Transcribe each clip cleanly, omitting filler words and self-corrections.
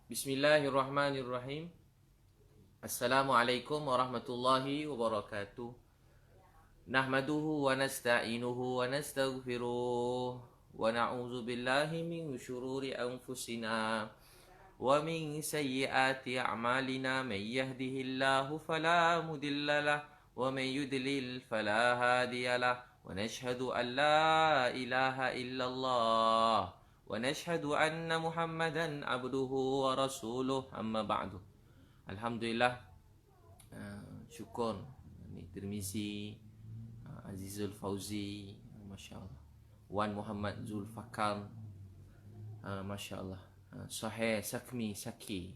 Bismillahirrahmanirrahim. Assalamualaikum warahmatullahi wabarakatuh. Nahmaduhu wa nasta'inuhu wa nastaghfiruh wa na'udzu billahi min syururi anfusina wa min sayyiati a'malina may yahdihillahu fala mudhillalah wa may yudlil fala hadiyalah wa nashhadu an la ilaha illallah wa nashhadu anna Muhammadan abduhu wa rasuluh amma ba'du. Alhamdulillah, syukur ni Tirmizi, Azizul Fauzi, masya-Allah. Wan Muhammad Zulfakar, masya-Allah. Sahih Sakmi Saki,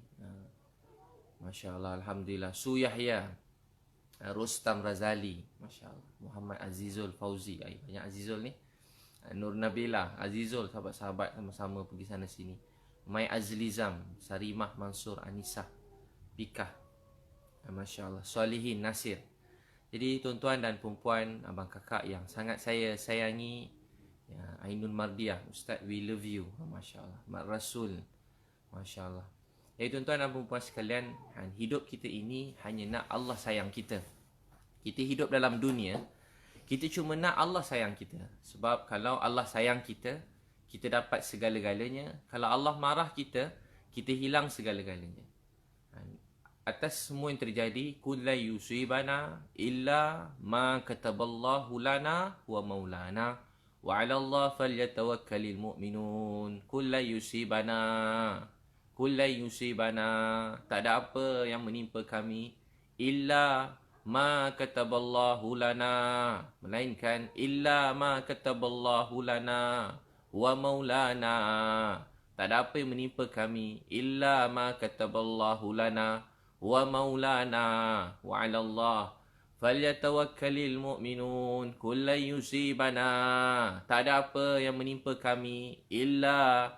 masya-Allah. Alhamdulillah. Su Yahya, Rustam Razali, masya-Allah. Muhammad Azizul Fauzi, banyak Azizul ni. Nur Nabila, Azizul, sahabat-sahabat sama-sama pergi sana sini. Mai Azlizam, Sarimah Mansur, Anissa, Pikah, masya-Allah. Solihin Nasir. Jadi tuan-tuan dan puan-puan, abang kakak yang sangat saya sayangi, ya, Ainul Mardiah, Ustaz we love you, masya-Allah. Mak Rasul, masya-Allah. Jadi tuan-tuan dan puan-puan sekalian, hidup kita ini hanya nak Allah sayang kita. Kita hidup dalam dunia, kita cuma nak Allah sayang kita. Sebab kalau Allah sayang kita, kita dapat segala-galanya. Kalau Allah marah kita, kita hilang segala-galanya. Atas semua yang terjadi, kulla yusibana illa ma kataballahu lana wa maulana wa 'ala Allah falyatawakkalul mu'minun. Kulla yusibana, tak ada apa yang menimpa kami illa ma kataballahu lana, melainkan illa ma kataballahu lana wa maulana. Tak ada apa yang menimpa kami illa ma kataballahu lana wa maulana wa 'ala Allah falyatawakkalul mu'minun. Kullu yusibana, tak ada apa yang menimpa kami illa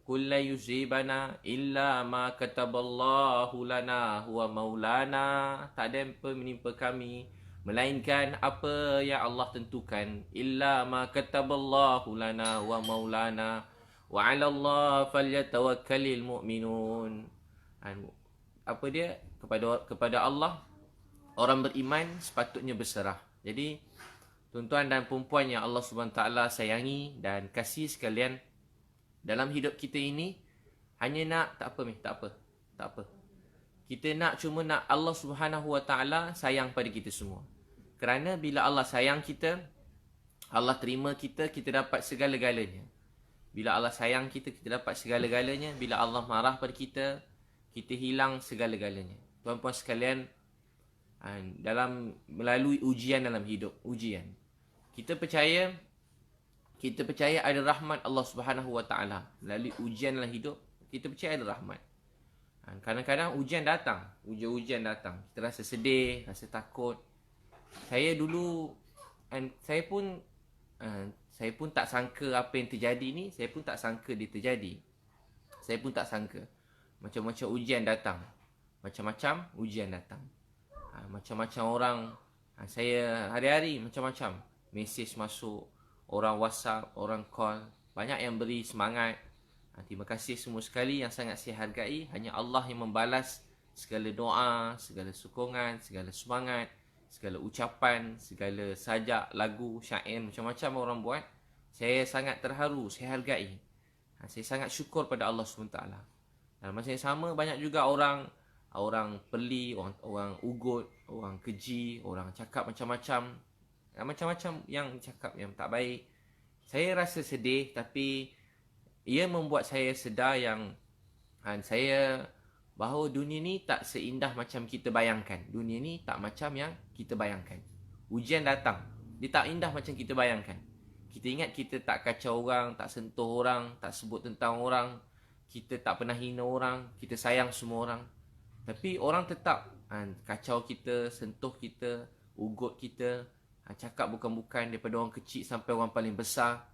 kullu yusibana illa ma kataballahu lana wa maulana. Tak ada apa menimpa kami melainkan apa yang Allah tentukan. Illa ma kataballahu lana wa maulana wa 'ala Allah falyatawakkalul mu'minun. Apa dia, kepada Allah orang beriman sepatutnya berserah. Jadi tuan-tuan dan puan-puan yang Allah Subhanahu taala sayangi dan kasih sekalian, dalam hidup kita ini hanya nak tak apa. Kita cuma nak Allah Subhanahu wa taala sayang pada kita semua. Kerana bila Allah sayang kita, Allah terima kita, kita dapat segala-galanya. Bila Allah sayang kita, kita dapat segala-galanya. Bila Allah marah pada kita, kita hilang segala-galanya. Tuan-puan sekalian, melalui ujian dalam hidup, kita percaya ada rahmat Allah Subhanahu wa taala. Melalui ujian dalam hidup, kita percaya ada rahmat. Kadang-kadang ujian datang, kita rasa sedih, rasa takut. Saya dulu, saya pun tak sangka apa yang terjadi ni, saya pun tak sangka dia terjadi. Saya pun tak sangka. Macam-macam ujian datang. Macam-macam orang. Saya hari-hari macam-macam. Mesej masuk, orang WhatsApp, orang call. Banyak yang beri semangat. Terima kasih semua sekali yang sangat saya hargai. Hanya Allah yang membalas segala doa, segala sokongan, segala semangat, segala ucapan, segala sajak, lagu, syair, macam-macam orang buat. Saya sangat terharu, saya hargai. Saya sangat syukur pada Allah SWT. Dalam masa yang sama, banyak juga orang peli, orang ugut, orang keji, orang cakap macam-macam. Macam-macam yang cakap yang tak baik. Saya rasa sedih, tapi ia membuat saya sedar yang bahawa dunia ni tak seindah macam kita bayangkan. Dunia ni tak macam yang kita bayangkan. Ujian datang, dia tak indah macam kita bayangkan. Kita ingat kita tak kacau orang, tak sentuh orang, tak sebut tentang orang. Kita tak pernah hina orang, kita sayang semua orang. Tapi orang tetap kacau kita, sentuh kita, ugut kita, cakap bukan-bukan daripada orang kecil sampai orang paling besar.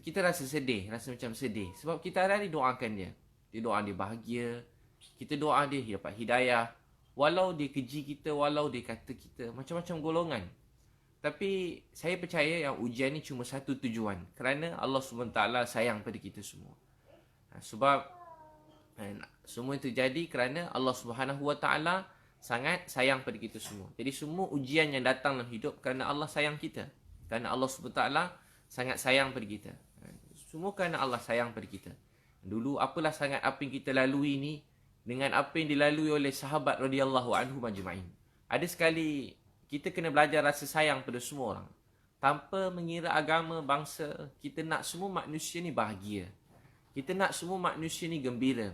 Kita rasa sedih, rasa macam sedih. Sebab kita hari-hari doakan dia. Dia doa dia bahagia. Kita doa dia dapat hidayah. Walau dia keji kita, walau dia kata kita, macam-macam golongan. Tapi saya percaya yang ujian ni cuma satu tujuan. Kerana Allah SWT sayang pada kita semua. Sebab Semua itu jadi kerana Allah Subhanahu Wa Taala sangat sayang pada kita semua. Jadi semua ujian yang datang dalam hidup kerana Allah sayang kita. Kerana Allah Subhanahu Wa Taala sangat sayang pada kita. Semua kerana Allah sayang pada kita. Dulu apalah sangat apa yang kita lalui ni dengan apa yang dilalui oleh sahabat radhiyallahu anhum ajma'in. Ada sekali kita kena belajar rasa sayang pada semua orang. Tanpa mengira agama, bangsa, kita nak semua manusia ni bahagia. Kita nak semua manusia ni gembira.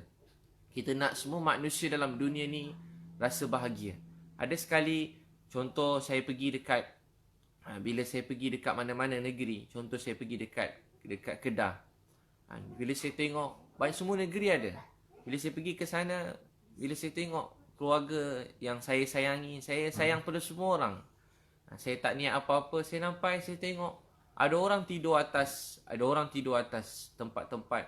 Kita nak semua manusia dalam dunia ni rasa bahagia. Ada sekali, contoh saya pergi dekat, bila saya pergi dekat mana-mana negeri, contoh saya pergi dekat Kedah. Bila saya tengok, banyak semua negeri ada. Bila saya pergi ke sana, bila saya tengok keluarga yang saya sayangi, saya sayang pada semua orang. Saya tak niat apa-apa, saya nampak, saya tengok ada orang tidur atas tempat-tempat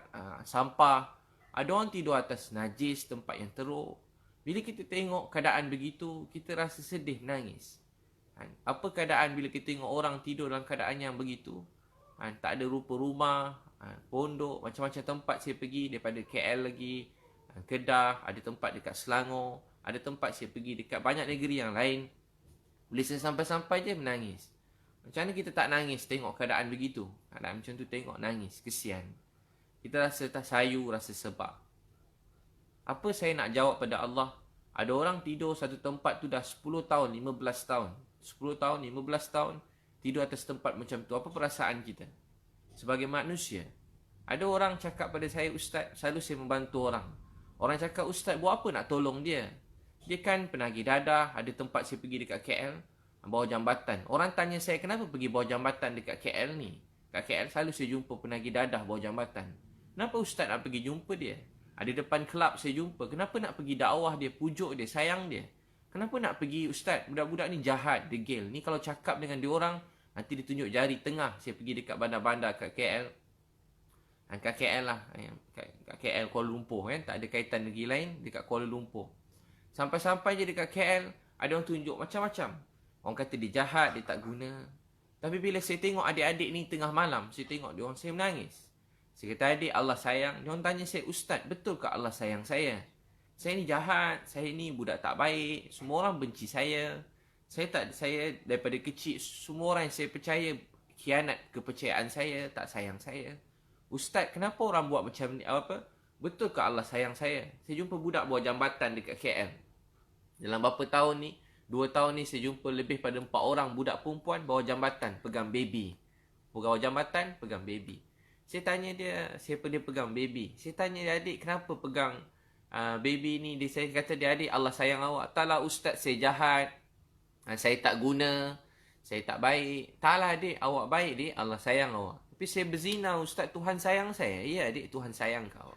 sampah, ada orang tidur atas najis, tempat yang teruk. Bila kita tengok keadaan begitu, kita rasa sedih, menangis. Apa keadaan bila kita tengok orang tidur dalam keadaan yang begitu? Tak ada rupa rumah, pondok, macam-macam tempat saya pergi daripada KL lagi, Kedah, ada tempat dekat Selangor, ada tempat saya pergi dekat banyak negeri yang lain. Bila saya sampai-sampai je menangis. Macam mana kita tak nangis tengok keadaan begitu? Keadaan macam tu tengok nangis, kesian. Kita rasa tak sayu, rasa sebab. Apa saya nak jawab pada Allah? Ada orang tidur satu tempat tu dah 10 tahun, 15 tahun. 10 tahun, 15 tahun tidur atas tempat macam tu. Apa perasaan kita? Sebagai manusia. Ada orang cakap pada saya, Ustaz, selalu saya membantu orang. Orang cakap, Ustaz, buat apa nak tolong dia? Dia kan penagih dadah, ada tempat saya pergi dekat KL, bawah jambatan. Orang tanya saya, kenapa pergi bawah jambatan dekat KL ni? Kat KL selalu saya jumpa penagih dadah bawah jambatan. Kenapa Ustaz nak pergi jumpa dia? Ada depan kelab saya jumpa. Kenapa nak pergi dakwah dia, pujuk dia, sayang dia? Kenapa nak pergi, Ustaz, budak-budak ni jahat, degil. Ni kalau cakap dengan diorang, nanti dia tunjuk jari tengah. Saya pergi dekat bandar-bandar kat KL. Kat KL lah. Kat KL Kuala Lumpur kan. Tak ada kaitan negeri lain. Dekat Kuala Lumpur. Sampai-sampai je dekat KL, ada orang tunjuk macam-macam. Orang kata dia jahat, dia tak guna. Tapi bila saya tengok adik-adik ni tengah malam, saya tengok dia orang, saya menangis. Saya kata, adik, Allah sayang. Dia orang tanya saya, Ustaz, betul ke Allah sayang saya? Saya ni jahat, saya ni budak tak baik, semua orang benci saya. Saya daripada kecil, semua orang yang saya percaya khianat kepercayaan saya, tak sayang saya. Ustaz, kenapa orang buat macam ni? Betul ke Allah sayang saya? Saya jumpa budak bawah jambatan dekat KL. Dalam berapa tahun ni, 2 tahun ni saya jumpa lebih pada 4 orang budak perempuan bawah jambatan pegang baby. Bawah jambatan pegang baby. Saya tanya dia, siapa dia pegang baby? Saya tanya dia, adik, kenapa pegang baby ni? Saya kata dia, adik, Allah sayang awak. Taklah Ustaz, saya jahat. Saya tak guna. Saya tak baik. Taklah adik, awak baik dik, Allah sayang awak. Tapi saya berzina, Ustaz, Tuhan sayang saya. Ya adik, Tuhan sayang kau.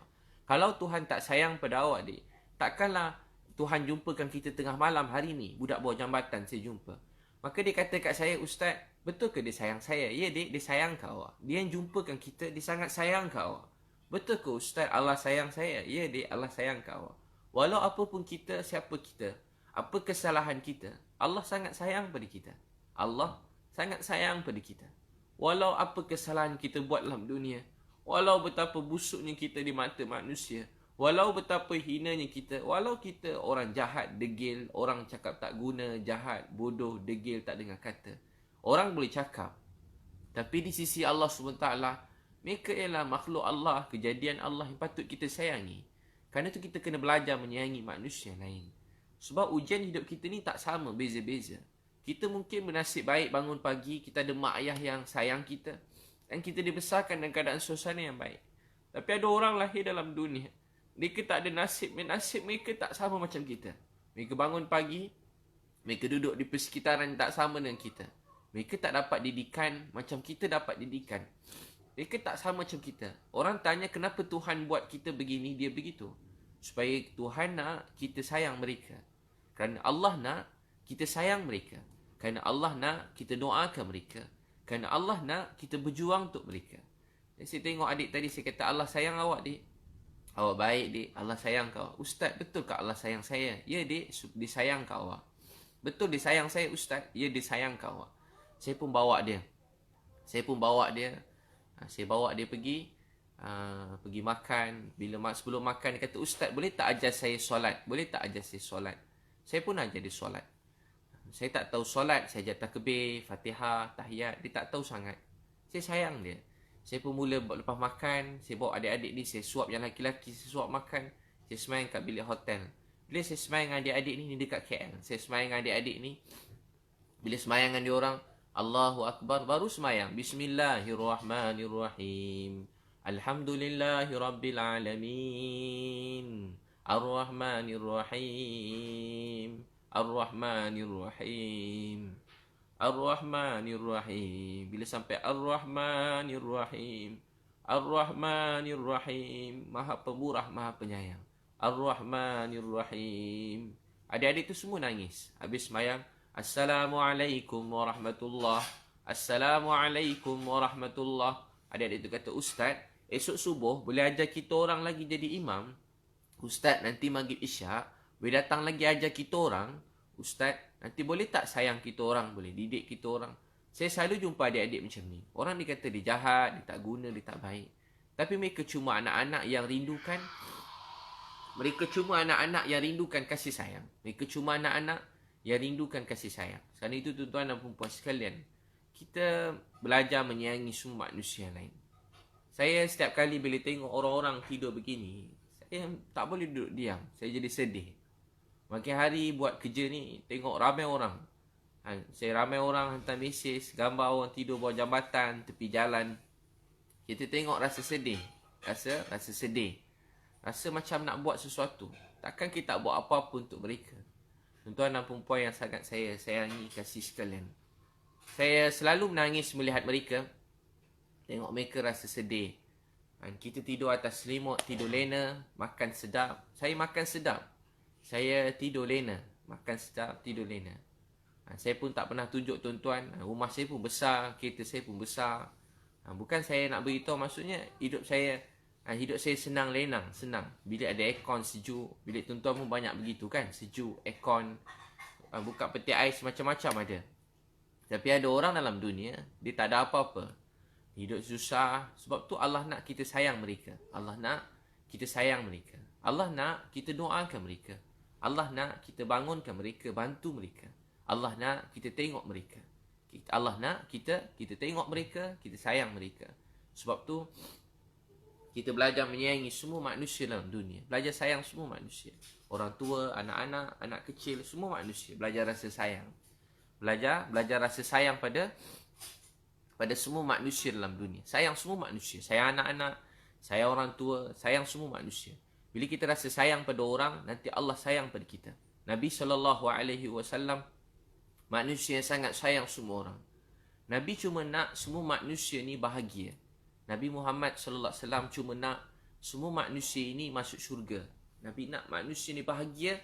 Kalau Tuhan tak sayang pada awak dik, takkanlah Tuhan jumpakan kita tengah malam hari ni. Budak bawah jambatan saya jumpa. Maka dia kata kat saya, Ustaz, betul ke dia sayang saya? Ya dik, dia sayang kau. Dia yang jumpakan kita, dia sangat sayang kau. Betul ke Ustaz, Allah sayang saya? Ya dik, Allah sayang kau. Walau apa pun kita, siapa kita, apa kesalahan kita, Allah sangat sayang pada kita. Allah sangat sayang pada kita. Walau apa kesalahan kita buat dalam dunia, walau betapa busuknya kita di mata manusia, walau betapa hinanya kita, walau kita orang jahat, degil, orang cakap tak guna, jahat, bodoh, degil, tak dengar kata. Orang boleh cakap. Tapi di sisi Allah SWT, mereka ialah makhluk Allah, kejadian Allah yang patut kita sayangi. Kerana itu kita kena belajar menyayangi manusia lain. Sebab ujian hidup kita ni tak sama, beza-beza. Kita mungkin bernasib baik bangun pagi, kita ada mak ayah yang sayang kita. Dan kita dibesarkan dalam keadaan suasana yang baik. Tapi ada orang lahir dalam dunia, mereka tak ada nasib. Nasib mereka tak sama macam kita. Mereka bangun pagi, mereka duduk di persekitaran yang tak sama dengan kita. Mereka tak dapat didikan macam kita dapat didikan. Mereka tak sama macam kita. Orang tanya kenapa Tuhan buat kita begini, dia begitu. Supaya Tuhan nak kita sayang mereka. Kerana Allah nak kita sayang mereka. Kerana Allah nak kita doakan mereka. Kerana Allah nak kita berjuang untuk mereka. Dan saya tengok adik tadi, saya kata, Allah sayang awak dik. Awak baik dik, Allah sayang kau. Ustaz, betul ke Allah sayang saya? Ya dik, dia sayang kau awak. Betul dia sayang saya Ustaz? Ya, dia sayang kau awak. Saya pun bawa dia. Saya bawa dia pergi. pergi makan. Sebelum makan, dia kata, Ustaz, boleh tak ajar saya solat? Boleh tak ajar saya solat? Saya pun ajar dia solat. Saya tak tahu solat, saya ajar takbir, Fatihah, tahiyat. Dia tak tahu sangat. Saya sayang dia. Saya pun mula lepas makan, saya bawa adik-adik ni, saya suap yang laki-laki, saya suap makan. Saya semayang kat bilik hotel. Bila saya semayang dengan adik-adik ni dekat KL. Saya semayang dengan adik-adik ni. Bila semayang dengan diorang, Allahu Akbar, baru semayang. Bismillahirrahmanirrahim. Alhamdulillahirrabbilalamin. Ar-Rahmanirrahim. Ar-Rahmanirrahim. Ar-Rahmanirrahim. Bila sampai Ar-Rahmanirrahim. Ar-Rahmanirrahim. Maha pemurah, maha penyayang. Ar-Rahmanirrahim. Adik-adik tu semua nangis. Habis semayang, Assalamualaikum warahmatullahi. Assalamualaikum warahmatullahi. Adik-adik tu kata, Ustaz, esok subuh boleh ajar kita orang lagi jadi imam? Ustaz, nanti maghrib isyak boleh datang lagi ajar kita orang? Ustaz, nanti boleh tak sayang kita orang? Boleh didik kita orang? Saya selalu jumpa adik-adik macam ni. Orang dia kata dia jahat, dia tak guna, dia tak baik. Tapi mereka cuma anak-anak yang rindukan. Mereka cuma anak-anak yang rindukan kasih sayang. Mereka cuma anak-anak yang rindukan kasih sayang. Kerana itu tuan-tuan dan perempuan sekalian, kita belajar menyayangi semua manusia lain. Saya setiap kali bila tengok orang-orang tidur begini, saya tak boleh duduk diam. Saya jadi sedih. Makin hari buat kerja ni, tengok ramai orang. Saya ramai orang hantar mesej, gambar orang tidur bawah jambatan, tepi jalan. Kita tengok rasa sedih. Rasa sedih. Rasa macam nak buat sesuatu. Takkan kita tak buat apa-apa untuk mereka. Tuan-tuan dan perempuan yang sangat saya sayangi, kasih sekalian. Saya selalu menangis melihat mereka. Tengok mereka rasa sedih. Kita tidur atas selimut, tidur lena, makan sedap. Saya makan sedap. Saya tidur lena, makan sedap, tidur lena. Saya pun tak pernah tunjuk tuan-tuan. Rumah saya pun besar, kereta saya pun besar. Bukan saya nak beritahu, maksudnya hidup saya senang lenang, senang. Bilik ada aircon sejuk. Bilik tuan-tuan pun banyak begitu kan, sejuk, aircon. Buka peti ais macam-macam ada. Tapi ada orang dalam dunia, dia tak ada apa-apa. Hidup susah. Sebab tu Allah nak kita sayang mereka. Allah nak kita sayang mereka. Allah nak kita doakan mereka. Allah nak kita bangunkan mereka, bantu mereka. Allah nak kita tengok mereka. Allah nak kita tengok mereka, kita sayang mereka. Sebab tu kita belajar menyayangi semua manusia dalam dunia. Belajar sayang semua manusia. Orang tua, anak-anak, anak kecil, semua manusia. Belajar rasa sayang. Belajar rasa sayang pada semua manusia dalam dunia. Sayang semua manusia. Sayang anak-anak, sayang orang tua, sayang semua manusia. Bila kita rasa sayang pada orang, nanti Allah sayang pada kita. Nabi SAW manusia yang sangat sayang semua orang. Nabi cuma nak semua manusia ni bahagia. Nabi Muhammad SAW cuma nak semua manusia ini masuk syurga. Nabi nak manusia ni bahagia.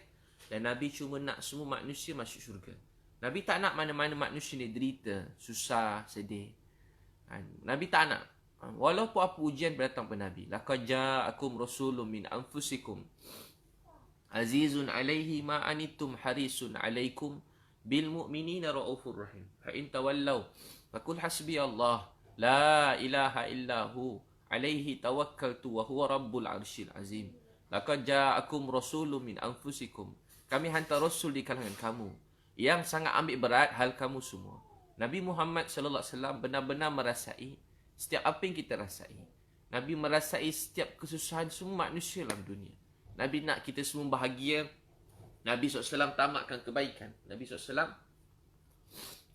Dan Nabi cuma nak semua manusia masuk syurga. Nabi tak nak mana-mana manusia ni derita, susah, sedih. Nabi tak nak. Walaupun apa ujian datang pada Nabi. Laqad ja'akum rasulun min anfusikum azizun alaihi ma anittum harisun alaikum bil mu'minina raufur rahim. Fa in tawallaw faqul hasbiyallah la ilaha illahu alaihi tawakkaltu wa huwa rabbul arsyil azim. Laqad ja'akum rasulun min anfusikum. Kami hantar rasul di kalangan kamu yang sangat ambil berat hal kamu semua. Nabi Muhammad sallallahu alaihi wasallam benar-benar merasai setiap apa yang kita rasai. Nabi merasai setiap kesusahan semua manusia dalam dunia. Nabi nak kita semua bahagia. Nabi SAW tamatkan kebaikan. Nabi SAW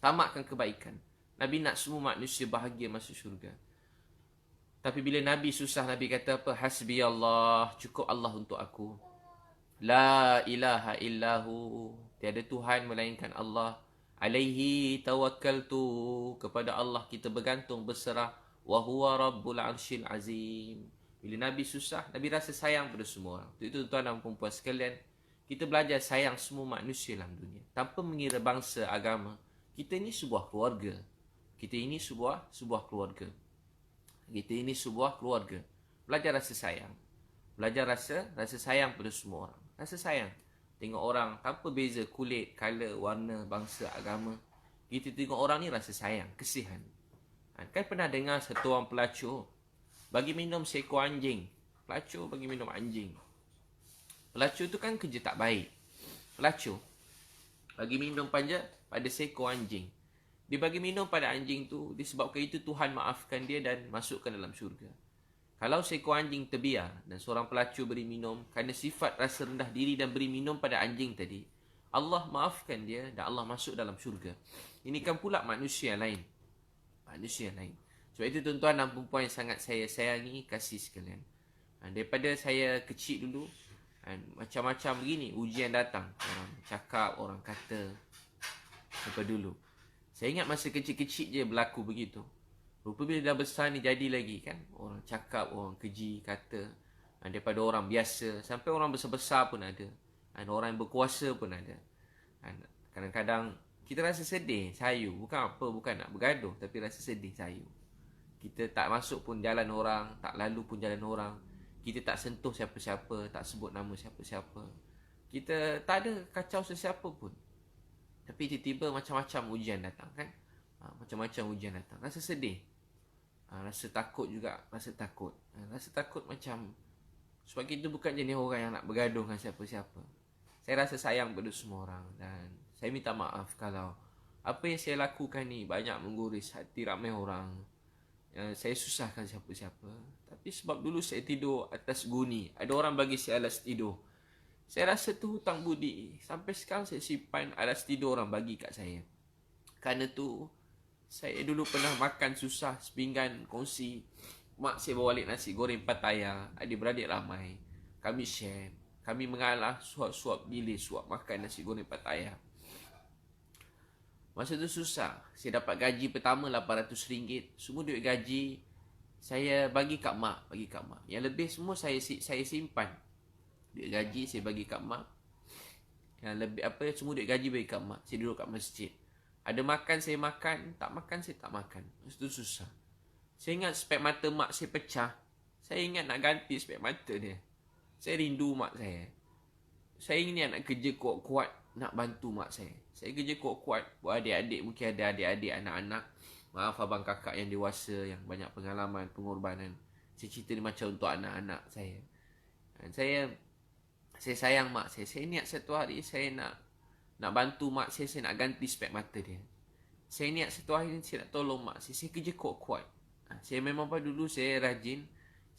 tamatkan kebaikan. Nabi nak semua manusia bahagia masuk syurga. Tapi bila Nabi susah, Nabi kata apa? Hasbiyallah, cukup Allah untuk aku. La ilaha illahu, tiada Tuhan melainkan Allah. Alaihi tawakkaltu, kepada Allah kita bergantung, berserah. Wa huwa rabbul arsyil azim. Bila Nabi susah, Nabi rasa sayang pada semua orang. Itu tuan dan perempuan sekalian, kita belajar sayang semua manusia dalam dunia. Tanpa mengira bangsa, agama. Kita ini sebuah keluarga. Kita ini sebuah keluarga. Kita ini sebuah keluarga. Belajar rasa sayang. Belajar rasa sayang pada semua orang. Rasa sayang. Tengok orang tanpa beza kulit, color, warna, bangsa, agama. Kita tengok orang ni rasa sayang, kesihan. Kan pernah dengar satu orang pelacur bagi minum seekor anjing. Pelacur bagi minum anjing. Pelacur tu kan kerja tak baik. Pelacur bagi minum pada seekor anjing. Dia bagi minum pada anjing tu, disebabkan itu Tuhan maafkan dia dan masukkan dalam syurga. Kalau seekor anjing terbiar dan seorang pelacur beri minum kerana sifat rasa rendah diri dan beri minum pada anjing tadi, Allah maafkan dia dan Allah masuk dalam syurga. Ini kan pula manusia lain. Manusia lain. Sebab itu tuan-tuan dan perempuan yang sangat saya sayangi, kasih sekalian. Daripada saya kecil dulu, macam-macam begini ujian datang. Orang cakap, orang kata. Daripada dulu. Saya ingat masa kecil-kecil je berlaku begitu. Rupa bila dah besar ni jadi lagi kan. Orang cakap, orang keji, kata. Daripada orang biasa sampai orang besar-besar pun ada. Orang yang berkuasa pun ada. Kadang-kadang kita rasa sedih, sayu. Bukan nak bergaduh, tapi rasa sedih, sayu. Kita tak masuk pun jalan orang, tak lalu pun jalan orang. Kita tak sentuh siapa-siapa, tak sebut nama siapa-siapa. Kita tak ada kacau sesiapa pun. Tapi tiba-tiba macam-macam ujian datang kan. Macam-macam ujian datang. Rasa sedih. Rasa takut juga. Rasa takut macam, sebab kita bukan jenis orang yang nak bergaduh dengan siapa-siapa. Saya rasa sayang pada semua orang. Dan saya minta maaf kalau apa yang saya lakukan ni banyak mengguris hati ramai orang. Saya susahkan siapa-siapa. Tapi sebab dulu saya tidur atas guni, ada orang bagi saya alas tidur. Saya rasa tu hutang budi. Sampai sekarang saya simpan alas tidur orang bagi kat saya. Kerana tu saya dulu pernah makan susah sepinggan kongsi. Mak saya bawa balik nasi goreng Pattaya. Adik-beradik ramai. Kami share. Kami mengalah suap-suap bilis suap makan nasi goreng Pattaya. Masa tu susah. Saya dapat gaji pertama RM800. Semua duit gaji saya bagi kat mak. Yang lebih semua saya simpan. Duit gaji saya bagi kat mak. Yang lebih semua duit gaji bagi kat mak. Saya duduk kat masjid. Ada makan saya makan, tak makan saya tak makan. Masa tu susah. Saya ingat spek mata mak saya pecah. Saya ingat nak ganti spek mata dia. Saya rindu mak saya. Saya ingin nak kerja kuat-kuat nak bantu mak saya. Saya kerja kuat-kuat buat adik-adik. Mungkin ada adik-adik, anak-anak. Maaf abang kakak yang dewasa, yang banyak pengalaman, pengorbanan. Saya cerita ni macam untuk anak-anak saya. Dan saya sayang mak saya. Saya niat satu hari saya nak bantu mak saya nak ganti spek mata dia. Saya niat satu hari saya nak tolong mak saya. Saya kerja kuat-kuat. Saya memang pada dulu saya rajin.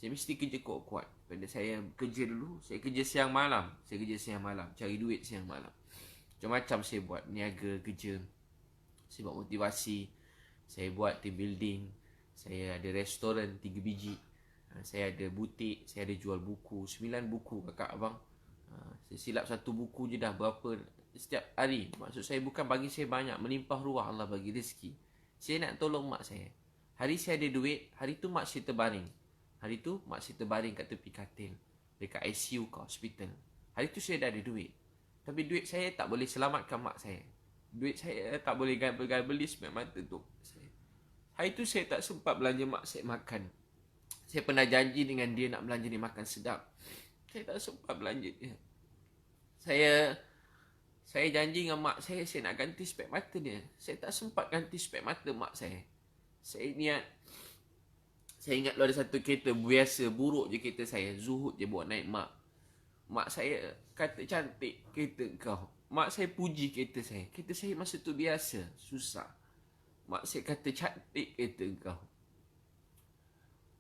Saya mesti kerja kuat-kuat. Pada saya kerja dulu, saya kerja siang malam. Cari duit siang malam. Macam-macam saya buat. Niaga, kerja. Saya buat motivasi. Saya buat team building. Saya ada restoran 3 biji. Saya ada butik. Saya ada jual buku. 9 buku kakak abang. Saya silap 1 buku je dah berapa setiap hari. Maksud saya bukan bagi saya banyak. Melimpah ruah Allah bagi rezeki. Saya nak tolong mak saya. Hari saya ada duit. Hari tu mak saya terbaring. Kat tepi katil. Dekat ICU ke hospital. Hari tu saya dah ada duit. Tapi duit saya tak boleh selamatkan mak saya. Duit saya tak boleh beli spek mata tu. Hari tu saya tak sempat belanja mak saya makan. Saya pernah janji dengan dia nak belanja dia makan sedap. Saya tak sempat belanja dia. Saya janji dengan mak saya nak ganti spek mata dia. Saya tak sempat ganti spek mata mak saya. Saya ingat ada satu kereta biasa, buruk je kereta saya. Zuhud je buat naik mak. Mak saya kata cantik kereta kau. Mak saya puji kereta saya. Kereta saya masa tu biasa, susah. Mak saya kata cantik kereta kau.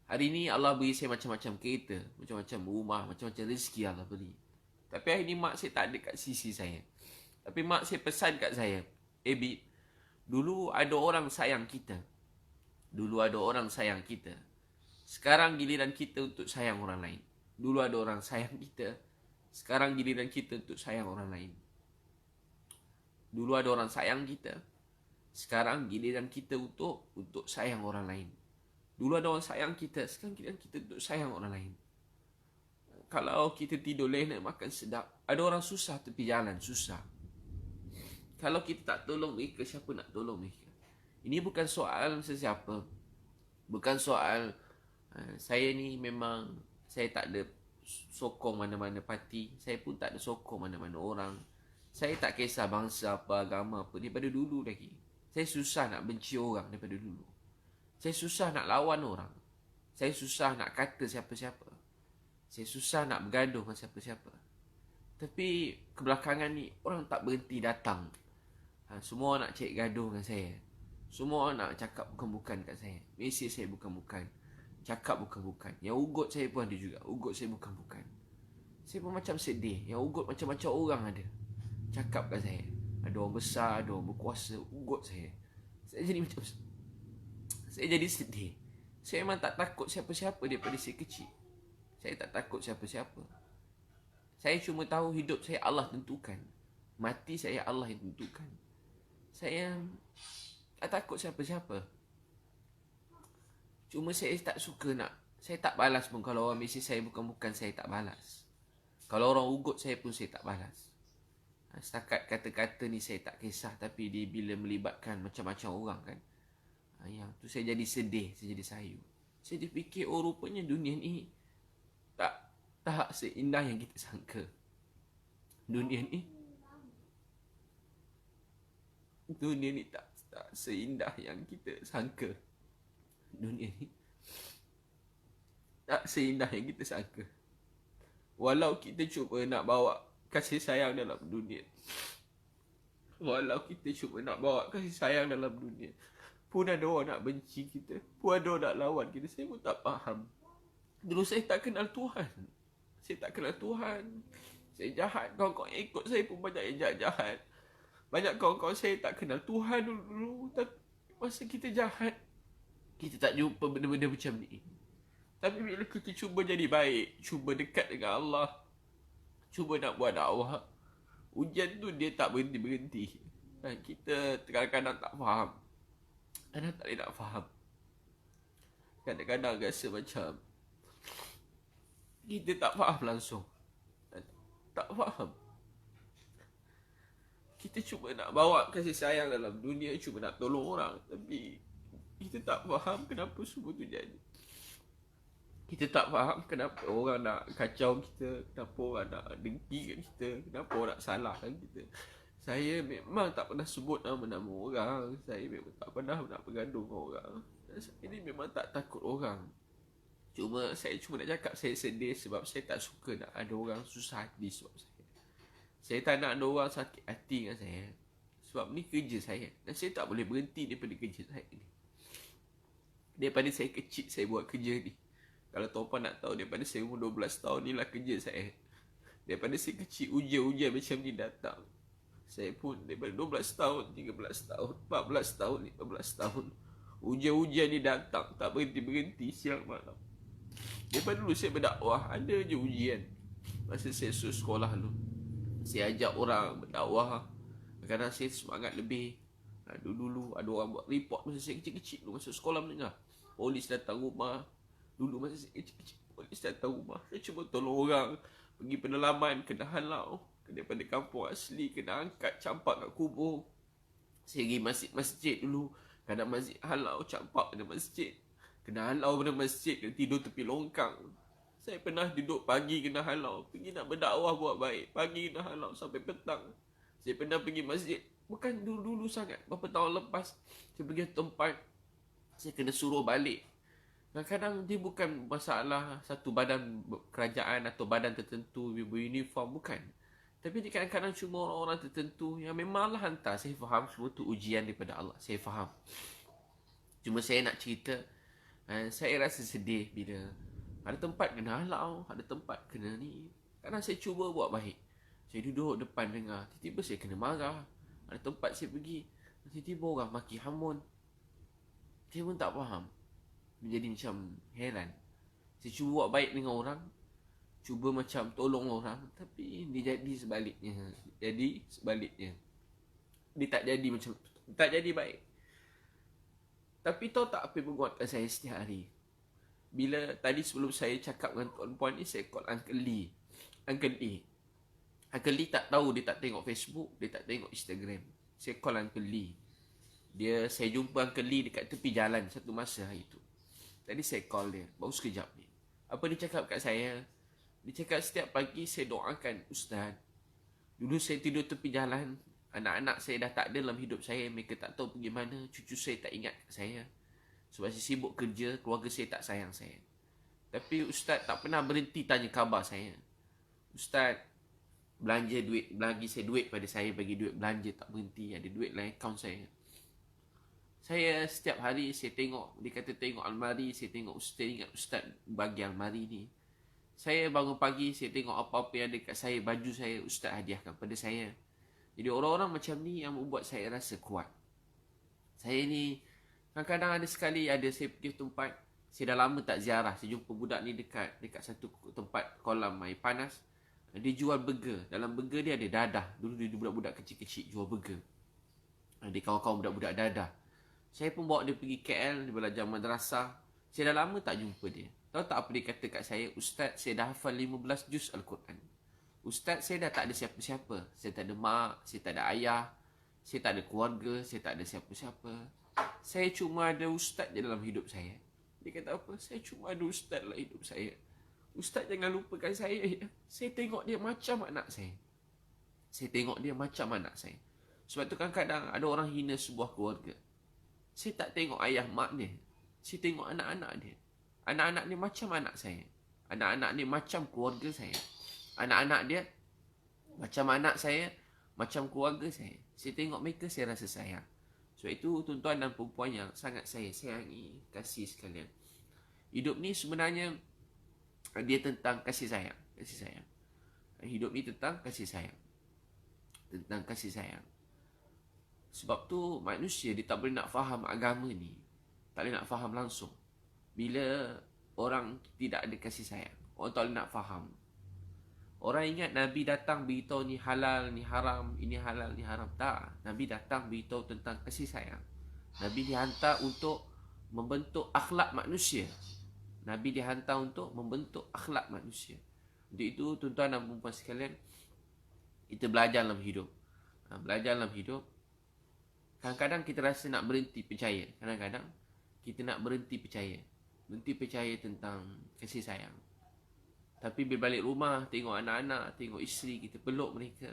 Hari ni Allah beri saya macam-macam kereta, macam-macam rumah, macam-macam rezeki Allah beri. Tapi hari ni mak saya tak ada kat sisi saya. Tapi mak saya pesan kat saya, Bit, dulu ada orang sayang kita. Sekarang giliran kita untuk sayang orang lain. Dulu ada orang sayang kita. Sekarang giliran kita untuk sayang orang lain. Dulu ada orang sayang kita. Sekarang giliran kita untuk sayang orang lain. Dulu ada orang sayang kita. Sekarang giliran kita untuk sayang orang lain. Kalau kita tidur lena makan sedap. Ada orang susah tepi jalan. Susah. Kalau kita tak tolong mereka, siapa nak tolong mereka? Ini bukan soal sesiapa. Bukan soal saya ni memang saya tak ada sokong mana-mana parti. Saya pun tak ada sokong mana-mana orang. Saya tak kisah bangsa apa, agama apa. Daripada dulu lagi. Saya susah nak benci orang daripada dulu. Saya susah nak lawan orang. Saya susah nak kata siapa-siapa. Saya susah nak bergaduh dengan siapa-siapa. Tapi kebelakangan ni orang tak berhenti datang. Semua nak cek gaduh dengan saya. Semua nak cakap bukan-bukan kat saya. Mesej saya bukan-bukan. Cakap bukan-bukan. Yang ugut saya pun ada juga. Ugut saya bukan-bukan. Saya pun macam sedih. Yang ugut macam-macam orang ada. Cakap kat saya. Ada orang besar, ada orang berkuasa. Ugut saya. Saya jadi sedih. Saya memang tak takut siapa-siapa daripada saya kecil. Saya tak takut siapa-siapa. Saya cuma tahu hidup saya Allah tentukan. Mati saya Allah yang tentukan. Saya tak takut siapa-siapa. Cuma saya tak suka nak. Saya tak balas pun kalau orang mesej saya bukan-bukan, saya tak balas. Kalau orang ugut saya pun saya tak balas. Setakat kata-kata ni saya tak kisah. Tapi dia bila melibatkan macam-macam orang kan. Yang tu saya jadi sedih. Saya jadi sayu. Saya terfikir rupanya dunia ni tak seindah yang kita sangka. Dunia ni tak seindah yang kita sangka. Dunia ni tak seindah yang kita sangka. Walau kita cuba nak bawa kasih sayang dalam dunia. Walau kita cuba nak bawa kasih sayang dalam dunia, pun ada orang nak benci kita. Pun ada orang nak lawan kita. Saya pun tak faham. Dulu saya tak kenal Tuhan. Saya tak kenal Tuhan. Saya jahat. Kawan-kawan yang ikut saya pun banyak yang jahat-jahat. Banyak kawan-kawan saya tak kenal Tuhan dulu. Tapi masa kita jahat, kita tak jumpa benda-benda macam ni. Tapi bila kita cuba jadi baik, cuba dekat dengan Allah, cuba nak buat dakwah, ujian tu dia tak berhenti-berhenti. Kita kadang-kadang tak faham. Kadang tak boleh nak faham. Kadang-kadang rasa macam kita tak faham langsung. Tak faham. Kita cuba nak bawa kasih sayang dalam dunia, cuba nak tolong orang, tapi kita tak faham kenapa semua tu jadi. Kita tak faham kenapa orang nak kacau kita, kenapa orang nak dengkikan kita, kenapa orang nak salahkan kita. Saya memang tak pernah sebut nama-nama orang. Saya memang tak pernah nak bergaduh dengan orang. Saya ni memang tak takut orang. Saya cuma nak cakap saya sedih sebab saya tak suka nak ada orang susah hati sebab saya. Saya tak nak ada orang sakit hati dengan saya. Sebab ni kerja saya. Dan saya tak boleh berhenti daripada kerja saya ni. Daripada saya kecil saya buat kerja ni. Kalau tuan-tuan nak tahu, daripada saya umur 12 tahun ni lah kerja saya. Daripada saya kecil ujian-ujian macam ni datang. Saya pun daripada 12 tahun, 13 tahun, 14 tahun, 15 tahun. Ujian-ujian ni datang, tak berhenti-berhenti siang malam. Daripada dulu saya berdakwah, ada je ujian. Masa saya sekolah dulu, saya ajak orang berdakwah. Kadang-kadang saya semangat lebih. Dulu ada orang buat report masa saya kecil-kecil dulu, masa sekolah menengah. Polis datang rumah. Dulu masa saya kecil-kecil, polis datang rumah. Saya cuba tolong orang. Pergi pendalaman, kena halau. Daripada kampung asli, kena angkat, campak kat kubur. Saya pergi masjid dulu. Kadang masjid halau, campak pada masjid. Kena halau pada masjid, kena tidur tepi longkang. Saya pernah duduk pagi kena halau. Pergi nak berdakwah buat baik. Pagi kena halau sampai petang. Saya pernah pergi masjid. Bukan dulu-dulu sangat. Berapa tahun lepas, saya pergi tempat, saya kena suruh balik. Kadang-kadang dia bukan masalah satu badan kerajaan atau badan tertentu beruniform, bukan. Tapi dia kadang-kadang cuma orang-orang tertentu yang memanglah hantar. Saya faham semua tu ujian daripada Allah. Saya faham. Cuma saya nak cerita, saya rasa sedih bila ada tempat kena halau, ada tempat kena ni. Kadang saya cuba buat baik. Saya duduk depan dengar, tiba-tiba saya kena marah. Ada tempat saya pergi, tiba-tiba orang maki hamun. Saya pun tak faham. Menjadi macam heran. Saya cuba buat baik dengan orang, cuba macam tolong orang, tapi dia jadi sebaliknya. Dia tak jadi macam, tak jadi baik. Tapi tahu tak apa yang menguatkan saya setiap hari? Bila tadi sebelum saya cakap dengan tuan-puan ni, saya call Uncle Lee. Uncle Lee tak tahu, dia tak tengok Facebook, dia tak tengok Instagram. Saya call Uncle Lee. Saya jumpa Uncle Lee dekat tepi jalan satu masa hari tu. Tadi saya call dia, baru sekejap ni. Apa dia cakap kat saya? Dia cakap setiap pagi saya doakan Ustaz. Dulu saya tidur tepi jalan. Anak-anak saya dah tak ada dalam hidup saya. Mereka tak tahu pergi mana. Cucu saya tak ingat kat saya. Sebab saya sibuk kerja, keluarga saya tak sayang saya. Tapi ustaz tak pernah berhenti tanya khabar saya. Ustaz belanja duit, bagi saya duit pada saya, bagi duit belanja tak berhenti. Ada duit dalam akaun saya. Saya setiap hari saya tengok, dia kata tengok almari, saya tengok ustaz, ingat ustaz bagi almari ni. Saya bangun pagi, saya tengok apa-apa yang ada kat saya, baju saya, ustaz hadiahkan pada saya. Jadi orang-orang macam ni yang membuat saya rasa kuat. Saya ni, kadang-kadang ada sekali, saya pergi tempat, saya dah lama tak ziarah. Saya jumpa budak ni dekat satu tempat kolam air panas. Dia jual burger. Dalam burger dia ada dadah. Dulu dia budak-budak kecil-kecil jual burger. Dia kawan-kawan budak-budak dadah. Saya pun bawa dia pergi KL, dia belajar madrasah. Saya dah lama tak jumpa dia. Tahu tak apa dia kata kat saya? Ustaz, saya dah hafal 15 juz Al-Quran. Ustaz, saya dah tak ada siapa-siapa. Saya tak ada mak, saya tak ada ayah. Saya tak ada keluarga, saya tak ada siapa-siapa. Saya cuma ada ustaz je dalam hidup saya. Dia kata apa? Saya cuma ada ustaz dalam hidup saya. Ustaz jangan lupakan saya ya. Saya tengok dia macam anak saya. Saya tengok dia macam anak saya. Sebab tu kadang-kadang ada orang hina sebuah keluarga. Saya tak tengok ayah mak dia. Saya tengok anak-anak dia. Anak-anak dia macam anak saya. Anak-anak dia macam keluarga saya. Anak-anak dia macam anak saya, macam keluarga saya. Saya tengok mereka, saya rasa sayang. Sebab itu tuan-tuan dan perempuan yang sangat saya sayangi, kasih sekalian. Hidup ni sebenarnya dia tentang kasih sayang. Kasih sayang. Hidup ni tentang kasih sayang. Tentang kasih sayang. Sebab tu manusia dia tak boleh nak faham agama ni. Tak boleh nak faham langsung. Bila orang tidak ada kasih sayang. Orang tak boleh nak faham. Orang ingat Nabi datang beritahu ni halal, ni haram, ini halal, ni haram. Tak. Nabi datang beritahu tentang kasih sayang. Nabi dihantar untuk membentuk akhlak manusia. Nabi dihantar untuk membentuk akhlak manusia. Untuk itu, tuan-tuan dan perempuan sekalian, kita belajar dalam hidup. Belajar dalam hidup. Kadang-kadang kita rasa nak berhenti percaya. Kadang-kadang kita nak berhenti percaya. Berhenti percaya tentang kasih sayang. Tapi bila balik rumah, tengok anak-anak, tengok isteri, kita peluk mereka.